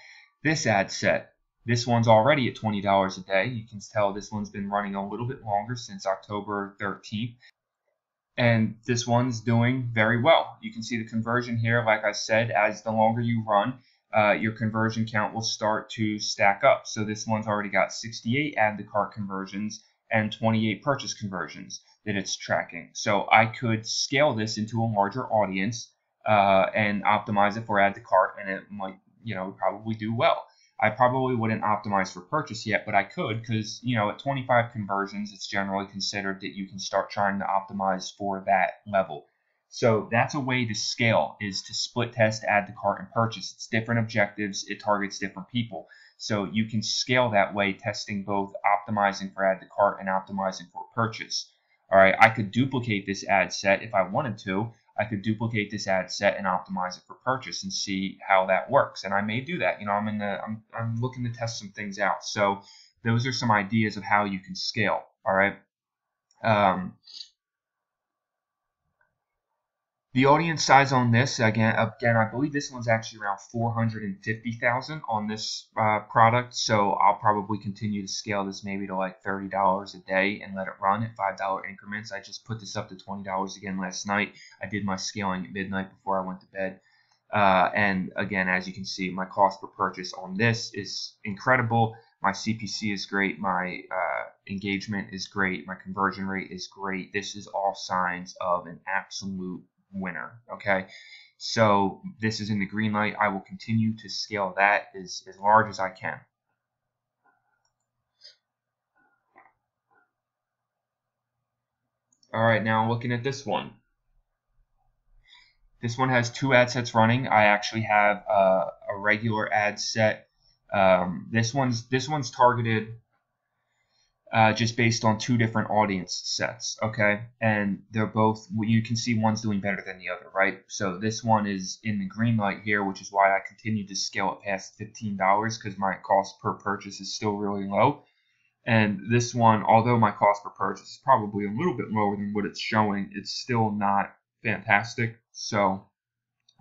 this ad set, this one's already at $20 a day. You can tell this one's been running a little bit longer, since October 13th. And this one's doing very well. You can see the conversion here. Like I said, as the longer you run, your conversion count will start to stack up. So this one's already got 68 add to cart conversions and 28 purchase conversions that it's tracking. So I could scale this into a larger audience and optimize it for add to cart, and it might, probably do well. I probably wouldn't optimize for purchase yet, but I could, because at 25 conversions, it's generally considered that you can start trying to optimize for that level. So that's a way to scale, is to split test, add to cart, and purchase. It's different objectives. It targets different people. So you can scale that way, testing both optimizing for add to cart and optimizing for purchase. All right, I could duplicate this ad set if I wanted to. I could duplicate this ad set and optimize it for purchase and see how that works. And I may do that. I'm looking to test some things out. So those are some ideas of how you can scale. All right. The audience size on this, again, I believe this one's actually around 450,000 on this product. So I'll probably continue to scale this maybe to like $30 a day and let it run at $5 increments. I just put this up to $20 again last night. I did my scaling at midnight before I went to bed. And again, as you can see, my cost per purchase on this is incredible. My CPC is great. My engagement is great. My conversion rate is great. This is all signs of an absolute winner. Okay, so this is in the green light. I will continue to scale that as large as I can. All right, now looking at this one. This one has two ad sets running. I actually have a regular ad set. This one's targeted just based on two different audience sets, okay? And they're both, you can see one's doing better than the other, right? So this one is in the green light here, which is why I continue to scale it past $15 because my cost per purchase is still really low. And this one, although my cost per purchase is probably a little bit lower than what it's showing, it's still not fantastic. So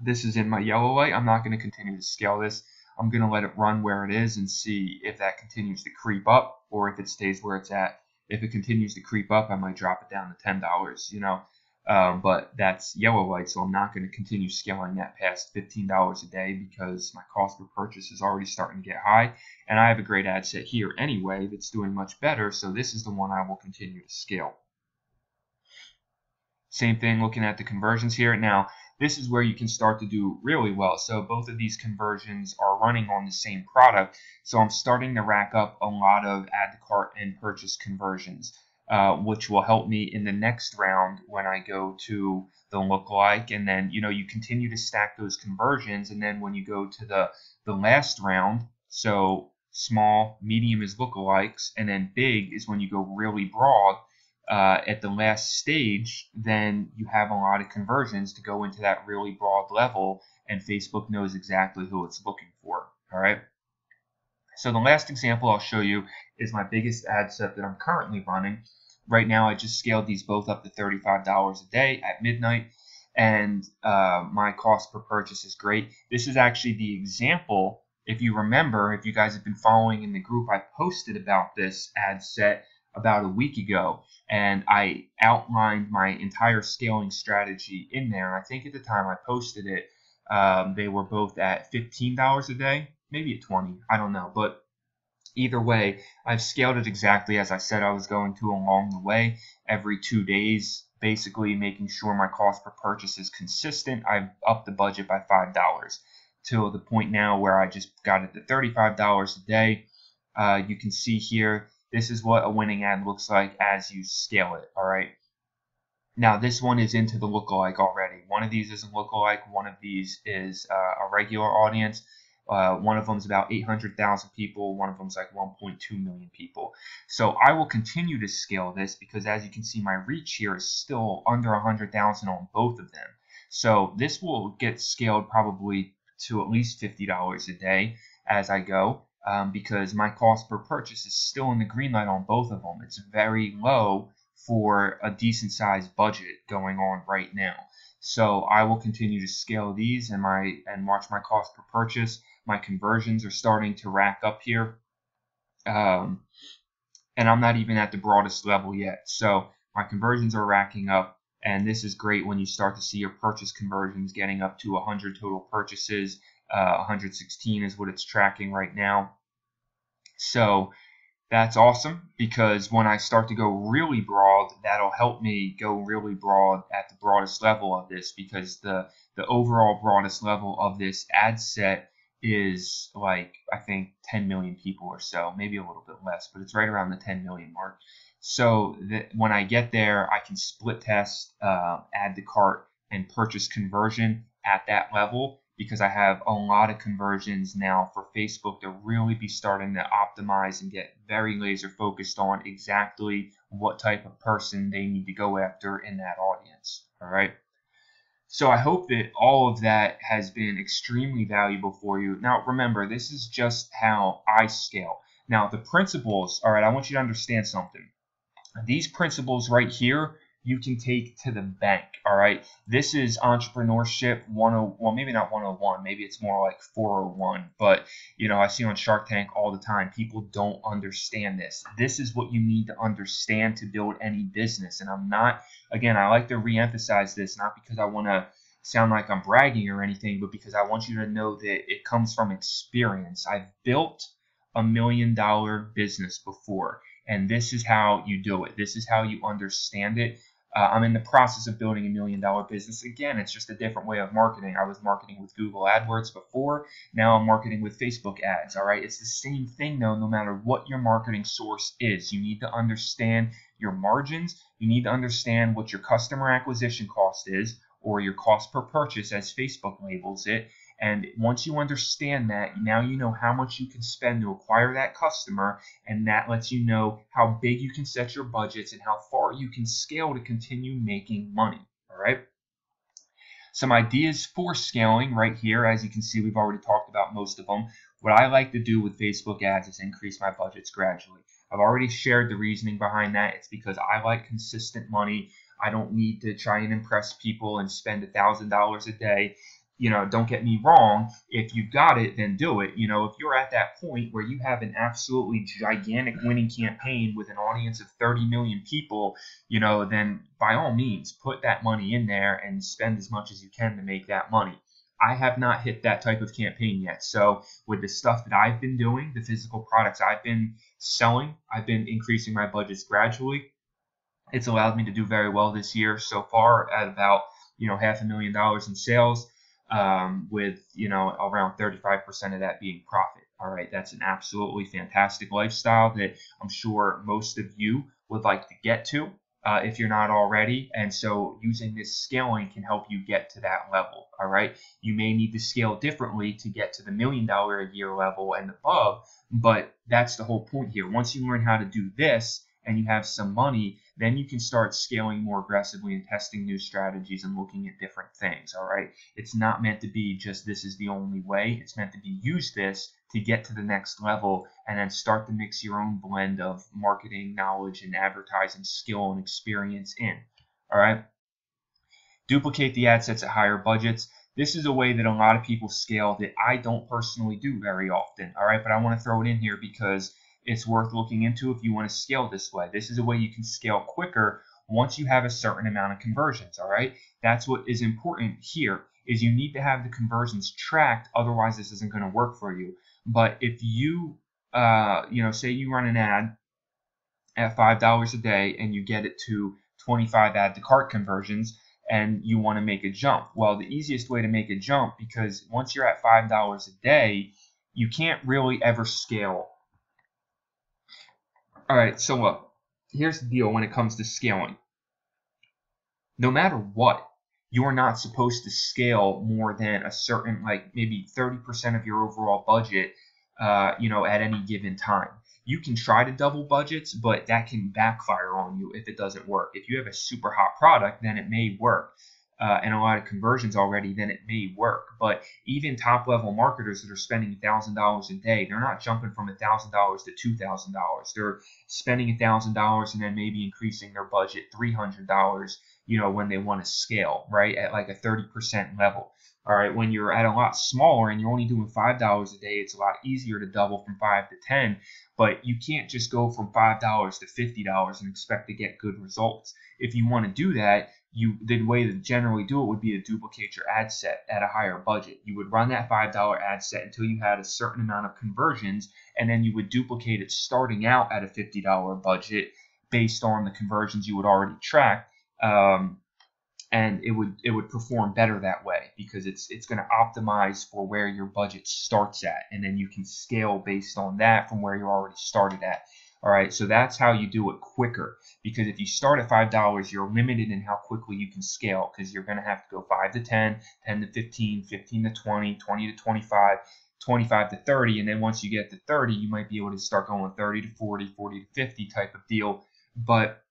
this is in my yellow light. I'm not going to continue to scale this. I'm going to let it run where it is and see if that continues to creep up or if it stays where it's at. If it continues to creep up, I might drop it down to $10, but that's yellow light, so I'm not going to continue scaling that past $15 a day because my cost per purchase is already starting to get high, and I have a great ad set here anyway that's doing much better, so this is the one I will continue to scale. Same thing looking at the conversions here. Now, this is where you can start to do really well. So both of these conversions are running on the same product. So I'm starting to rack up a lot of add to cart and purchase conversions, which will help me in the next round when I go to the lookalike. And then, you continue to stack those conversions. And then when you go to the last round, so small, medium is lookalikes, and then big is when you go really broad. At the last stage, then you have a lot of conversions to go into that really broad level, and Facebook knows exactly who it's looking for. All right. So the last example I'll show you is my biggest ad set that I'm currently running. Right now, I just scaled these both up to $35 a day at midnight, and my cost per purchase is great. This is actually the example. If you remember, if you guys have been following in the group, I posted about this ad set about a week ago, and I outlined my entire scaling strategy in there. I think at the time I posted it, they were both at $15 a day, maybe at $20, I don't know. But either way, I've scaled it exactly as I said I was going to along the way. Every 2 days, basically making sure my cost per purchase is consistent. I've upped the budget by $5 to the point now where I just got it to $35 a day. You can see here, this is what a winning ad looks like as you scale it, all right? Now, this one is into the lookalike already. One of these is a lookalike. One of these is a regular audience. One of them is about 800,000 people. One of them is like 1.2 million people. So I will continue to scale this because, as you can see, my reach here is still under 100,000 on both of them. So this will get scaled probably to at least $50 a day as I go. Because my cost per purchase is still in the green light on both of them. It's very low for a decent sized budget going on right now. So I will continue to scale these and watch my cost per purchase. My conversions are starting to rack up here. And I'm not even at the broadest level yet. So my conversions are racking up. And this is great when you start to see your purchase conversions getting up to 100 total purchases. 116 is what it's tracking right now. So that's awesome, because when I start to go really broad, that'll help me go really broad at the broadest level of this, because the overall broadest level of this ad set is like, I think 10 million people or so, maybe a little bit less, but it's right around the 10 million mark. So that when I get there, I can split test, add to cart, and purchase conversion at that level, because I have a lot of conversions now for Facebook to really be starting to optimize and get very laser focused on exactly what type of person they need to go after in that audience. All right. So I hope that all of that has been extremely valuable for you. Now, remember, this is just how I scale. Now, the principles, all right, I want you to understand something. These principles right here, you can take to the bank, all right? This is entrepreneurship 101, well, maybe not 101, maybe it's more like 401, but, you know, I see on Shark Tank all the time, people don't understand this. This is what you need to understand to build any business, and I'm not, again, I like to reemphasize this, not because I want to sound like I'm bragging or anything, but because I want you to know that it comes from experience. I've built $1 million business before, and this is how you do it. This is how you understand it. I'm in the process of building $1 million business. Again, it's just a different way of marketing. I was marketing with Google AdWords before. Now I'm marketing with Facebook ads. All right. It's the same thing, though, no matter what your marketing source is. You need to understand your margins. You need to understand what your customer acquisition cost is, or your cost per purchase, as Facebook labels it. And once you understand that, now you know how much you can spend to acquire that customer, and that lets you know how big you can set your budgets and how far you can scale to continue making money. All right. Some ideas for scaling right here. As you can see, we've already talked about most of them. What I like to do with Facebook ads is increase my budgets gradually. I've already shared the reasoning behind that. It's because I like consistent money. I don't need to try and impress people and spend $1,000 a day. You know, don't get me wrong. If you've got it, then do it. You know, if you're at that point where you have an absolutely gigantic winning campaign with an audience of 30 million people, you know, then by all means, put that money in there and spend as much as you can to make that money. I have not hit that type of campaign yet. So with the stuff that I've been doing, the physical products I've been selling, I've been increasing my budgets gradually. It's allowed me to do very well this year so far at about, you know, $500,000 in sales. With, you know, around 35% of that being profit. All right, that's an absolutely fantastic lifestyle that I'm sure most of you would like to get to if you're not already. And so using this scaling can help you get to that level. All right, you may need to scale differently to get to the $1 million a year level and above, but that's the whole point here. Once you learn how to do this and you have some money, then you can start scaling more aggressively and testing new strategies and looking at different things. All right. It's not meant to be just this is the only way. It's meant to be use this to get to the next level and then start to mix your own blend of marketing knowledge and advertising skill and experience in. All right. Duplicate the ad sets at higher budgets. This is a way that a lot of people scale that I don't personally do very often. All right. But I want to throw it in here because it's worth looking into if you want to scale this way. This is a way you can scale quicker once you have a certain amount of conversions, all right? That's what is important here, is you need to have the conversions tracked, otherwise this isn't going to work for you. But if you, you know, say you run an ad at $5 a day and you get it to 25 add to cart conversions and you want to make a jump. Well, the easiest way to make a jump, because once you're at $5 a day, you can't really ever scale. All right, so look, here's the deal when it comes to scaling. No matter what, you are not supposed to scale more than a certain, like maybe 30% of your overall budget, you know, at any given time. You can try to double budgets, but that can backfire on you if it doesn't work. If you have a super hot product, then it may work. And a lot of conversions already, then it may work. But even top level marketers that are spending $1,000 a day, they're not jumping from $1,000 to $2,000. They're spending $1,000 and then maybe increasing their budget $300, you know, when they want to scale, right, at like a 30% level. All right, when you're at a lot smaller and you're only doing $5 a day, it's a lot easier to double from 5 to 10. But you can't just go from $5 to $50 and expect to get good results. If you want to do that, the way to generally do it would be to duplicate your ad set at a higher budget. You would run that $5 ad set until you had a certain amount of conversions, and then you would duplicate it starting out at a $50 budget based on the conversions you would already track. And it would perform better that way, because it's going to optimize for where your budget starts at, and then you can scale based on that from where you already started at. All right, so that's how you do it quicker, because if you start at $5, you're limited in how quickly you can scale, because you're going to have to go 5 to 10, 10 to 15, 15 to 20, 20 to 25, 25 to 30, and then once you get to 30, you might be able to start going 30 to 40, 40 to 50 type of deal. But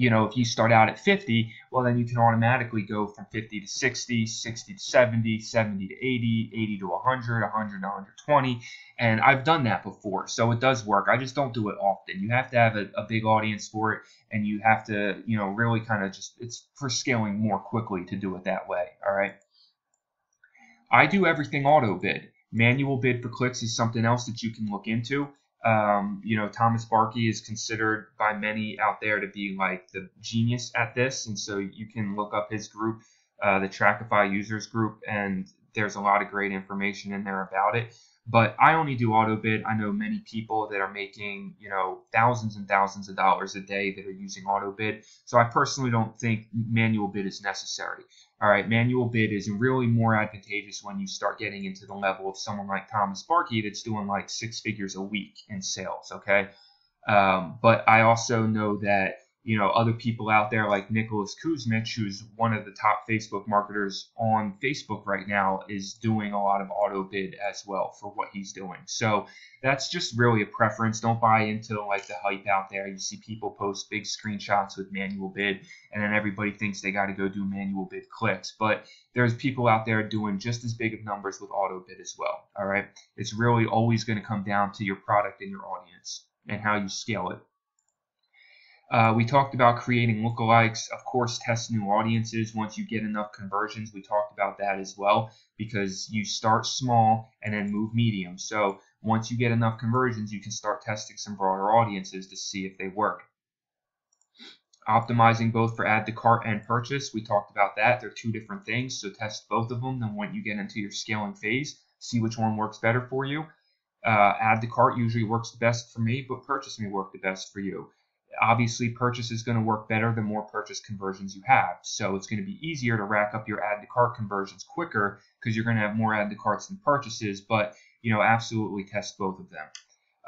if you start out at 50, well, then you can automatically go from 50 to 60, 60 to 70, 70 to 80, 80 to 100, 100 to 120. And I've done that before, so it does work. I just don't do it often. You have to have a big audience for it, and you have to, really kind of it's for scaling more quickly to do it that way. All right. I do everything auto bid. Manual bid for clicks is something else that you can look into. Thomas Barkey is considered by many out there to be like the genius at this, and so you can look up his group, the Shopify users group, and there's a lot of great information in there about it. But I only do auto bid. I know many people that are making, thousands and thousands of dollars a day that are using auto bid. So I personally don't think manual bid is necessary. All right, manual bid is really more advantageous when you start getting into the level of someone like Thomas Barkey that's doing like 6 figures a week in sales. Okay, but I also know that other people out there like Nicholas Kuzmich, who's one of the top Facebook marketers on Facebook right now, is doing a lot of auto bid as well for what he's doing. So that's just really a preference. Don't buy into like the hype out there. You see people post big screenshots with manual bid, and then everybody thinks they got to go do manual bid clicks. But there's people out there doing just as big of numbers with auto bid as well. All right, it's really always going to come down to your product and your audience and how you scale it. We talked about creating lookalikes. Of course, test new audiences once you get enough conversions. We talked about that as well, because you start small and then move medium. So once you get enough conversions, you can start testing some broader audiences to see if they work. Optimizing both for add to cart and purchase. We talked about that. They're two different things, so test both of them. Then when you get into your scaling phase, see which one works better for you. Add to cart usually works the best for me, but purchase may work the best for you. Obviously, purchase is going to work better the more purchase conversions you have. So it's going to be easier to rack up your add to cart conversions quicker, because you're going to have more add to carts than purchases. But absolutely test both of them.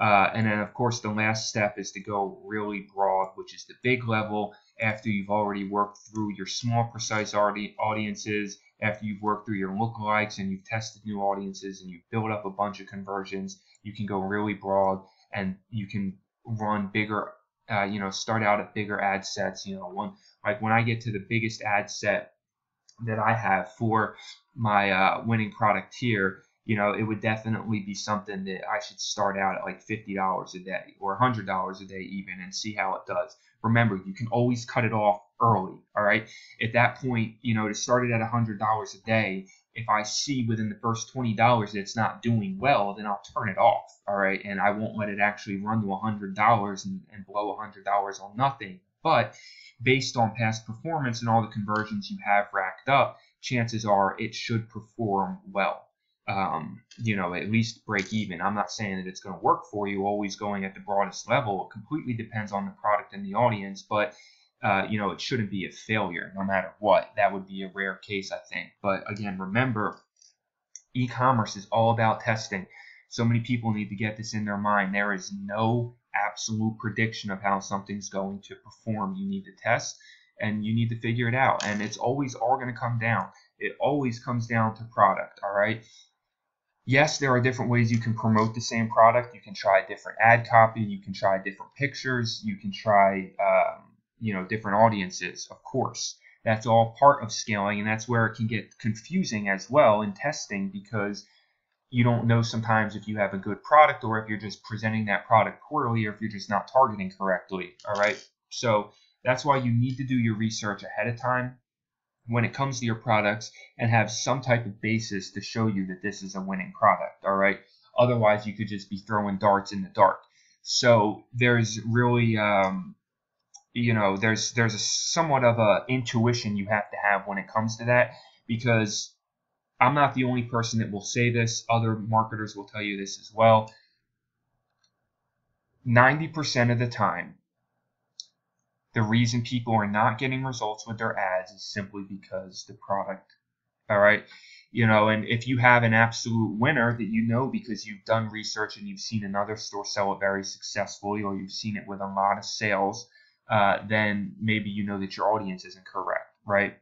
And then, of course, the last step is to go really broad, which is the big level. After you've already worked through your small, precise audiences, after you've worked through your lookalikes and you've tested new audiences and you've built up a bunch of conversions, you can go really broad, and you can run bigger. Start out at bigger ad sets. When I get to the biggest ad set that I have for my winning product here, it would definitely be something that I should start out at like $50 a day or $100 a day even, and see how it does. Remember, you can always cut it off early. All right. At that point, to start it at $100 a day, if I see within the first $20 that it's not doing well, then I'll turn it off. All right. And I won't let it actually run to $100 and blow $100 on nothing. But based on past performance and all the conversions you have racked up, chances are it should perform well. At least break even. I'm not saying that it's going to work for you always going at the broadest level. It completely depends on the product and the audience, but it shouldn't be a failure no matter what. That would be a rare case, I think. But again, remember, e-commerce is all about testing. So many people need to get this in their mind. There is no absolute prediction of how something's going to perform. You need to test, and you need to figure it out. And it's always all going to come down. It always comes down to product, all right? Yes, there are different ways you can promote the same product. You can try different ad copy. You can try different pictures. You can try, different audiences, of course. That's all part of scaling, and that's where it can get confusing as well in testing, because you don't know sometimes if you have a good product, or if you're just presenting that product poorly, or if you're just not targeting correctly, all right? So that's why you need to do your research ahead of time when it comes to your products, and have some type of basis to show you that this is a winning product, all right? Otherwise, you could just be throwing darts in the dark. So there's really, there's a somewhat of a intuition you have to have when it comes to that, because I'm not the only person that will say this. Other marketers will tell you this as well. 90% of the time, the reason people are not getting results with their ads is simply because the product. All right. And if you have an absolute winner that because you've done research and you've seen another store sell it very successfully, or you've seen it with a lot of sales, then maybe that your audience isn't correct, right?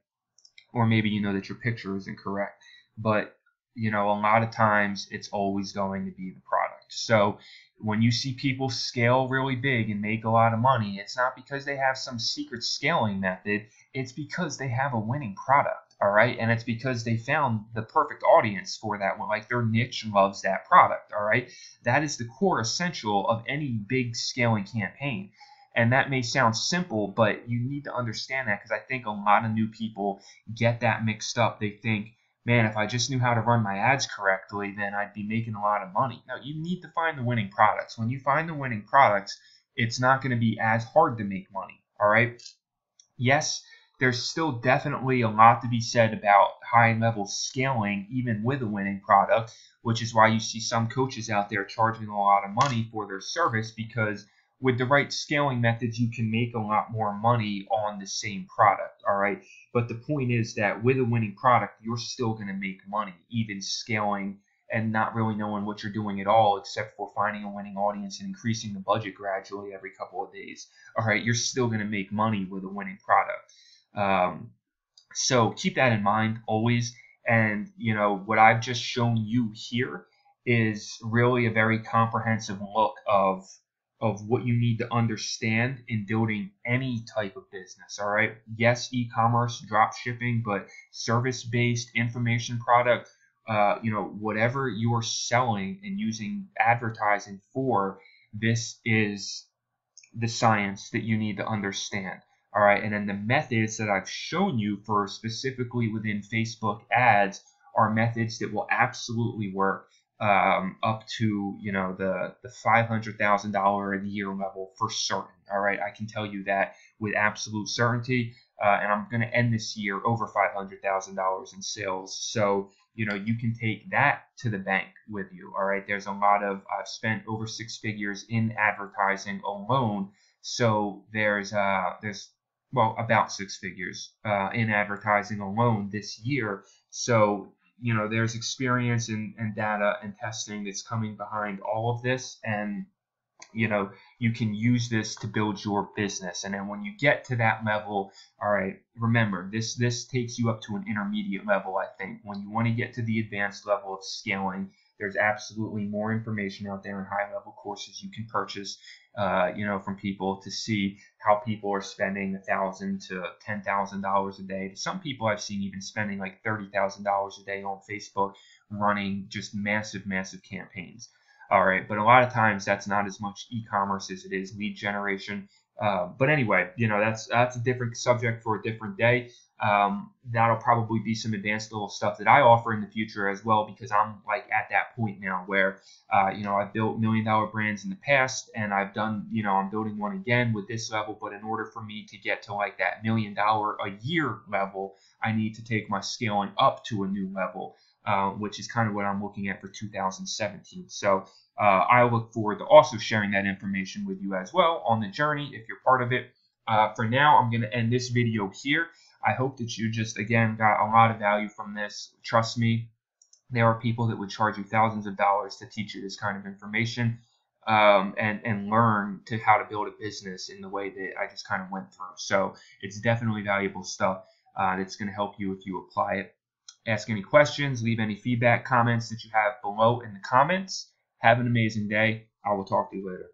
Or maybe that your picture isn't correct. But a lot of times it's always going to be the product. So when you see people scale really big and make a lot of money, it's not because they have some secret scaling method. It's because they have a winning product. All right. And it's because they found the perfect audience for that one. Like their niche loves that product. All right. That is the core essential of any big scaling campaign. And that may sound simple, but you need to understand that, because I think a lot of new people get that mixed up. They think, man, if I just knew how to run my ads correctly, then I'd be making a lot of money. No, you need to find the winning products. When you find the winning products, it's not going to be as hard to make money. All right. Yes, there's still definitely a lot to be said about high-level scaling, even with a winning product, which is why you see some coaches out there charging a lot of money for their service, because with the right scaling methods, you can make a lot more money on the same product, all right? But the point is that with a winning product, you're still going to make money, even scaling and not really knowing what you're doing at all, except for finding a winning audience and increasing the budget gradually every couple of days, all right? You're still going to make money with a winning product. So keep that in mind always. And, what I've just shown you here is really a very comprehensive look of what you need to understand in building any type of business. All right. Yes, e-commerce, drop shipping, but service-based information product, whatever you're selling and using advertising for, this is the science that you need to understand. All right, and then the methods that I've shown you for specifically within Facebook ads are methods that will absolutely work up to the $500,000 a year level for certain. All right, I can tell you that with absolute certainty, and I'm going to end this year over $500,000 in sales. So you can take that to the bank with you. All right, I've spent over 6 figures in advertising alone. So there's about 6 figures in advertising alone this year. So, there's experience and data and testing that's coming behind all of this. And, you can use this to build your business. And then when you get to that level, all right, remember, this takes you up to an intermediate level, I think. When you want to get to the advanced level of scaling, there's absolutely more information out there in high-level courses you can purchase, from people to see how people are spending $1,000 to $10,000 a day. Some people I've seen even spending like $30,000 a day on Facebook running just massive campaigns. All right, but a lot of times that's not as much e-commerce as it is lead generation. But anyway, that's a different subject for a different day. That'll probably be some advanced little stuff that I offer in the future as well, because I'm like at that point now where, I've built $1 million brands in the past, and I've done, I'm building one again with this level. But in order for me to get to like that $1 million a year level, I need to take my scaling up to a new level, which is kind of what I'm looking at for 2017. So I look forward to also sharing that information with you as well on the journey if you're part of it. For now, I'm going to end this video here. I hope that you just, again, got a lot of value from this. Trust me, there are people that would charge you thousands of dollars to teach you this kind of information and learn how to build a business in the way that I just kind of went through. So it's definitely valuable stuff that's going to help you if you apply it. Ask any questions, leave any feedback, comments that you have below in the comments. Have an amazing day. I will talk to you later.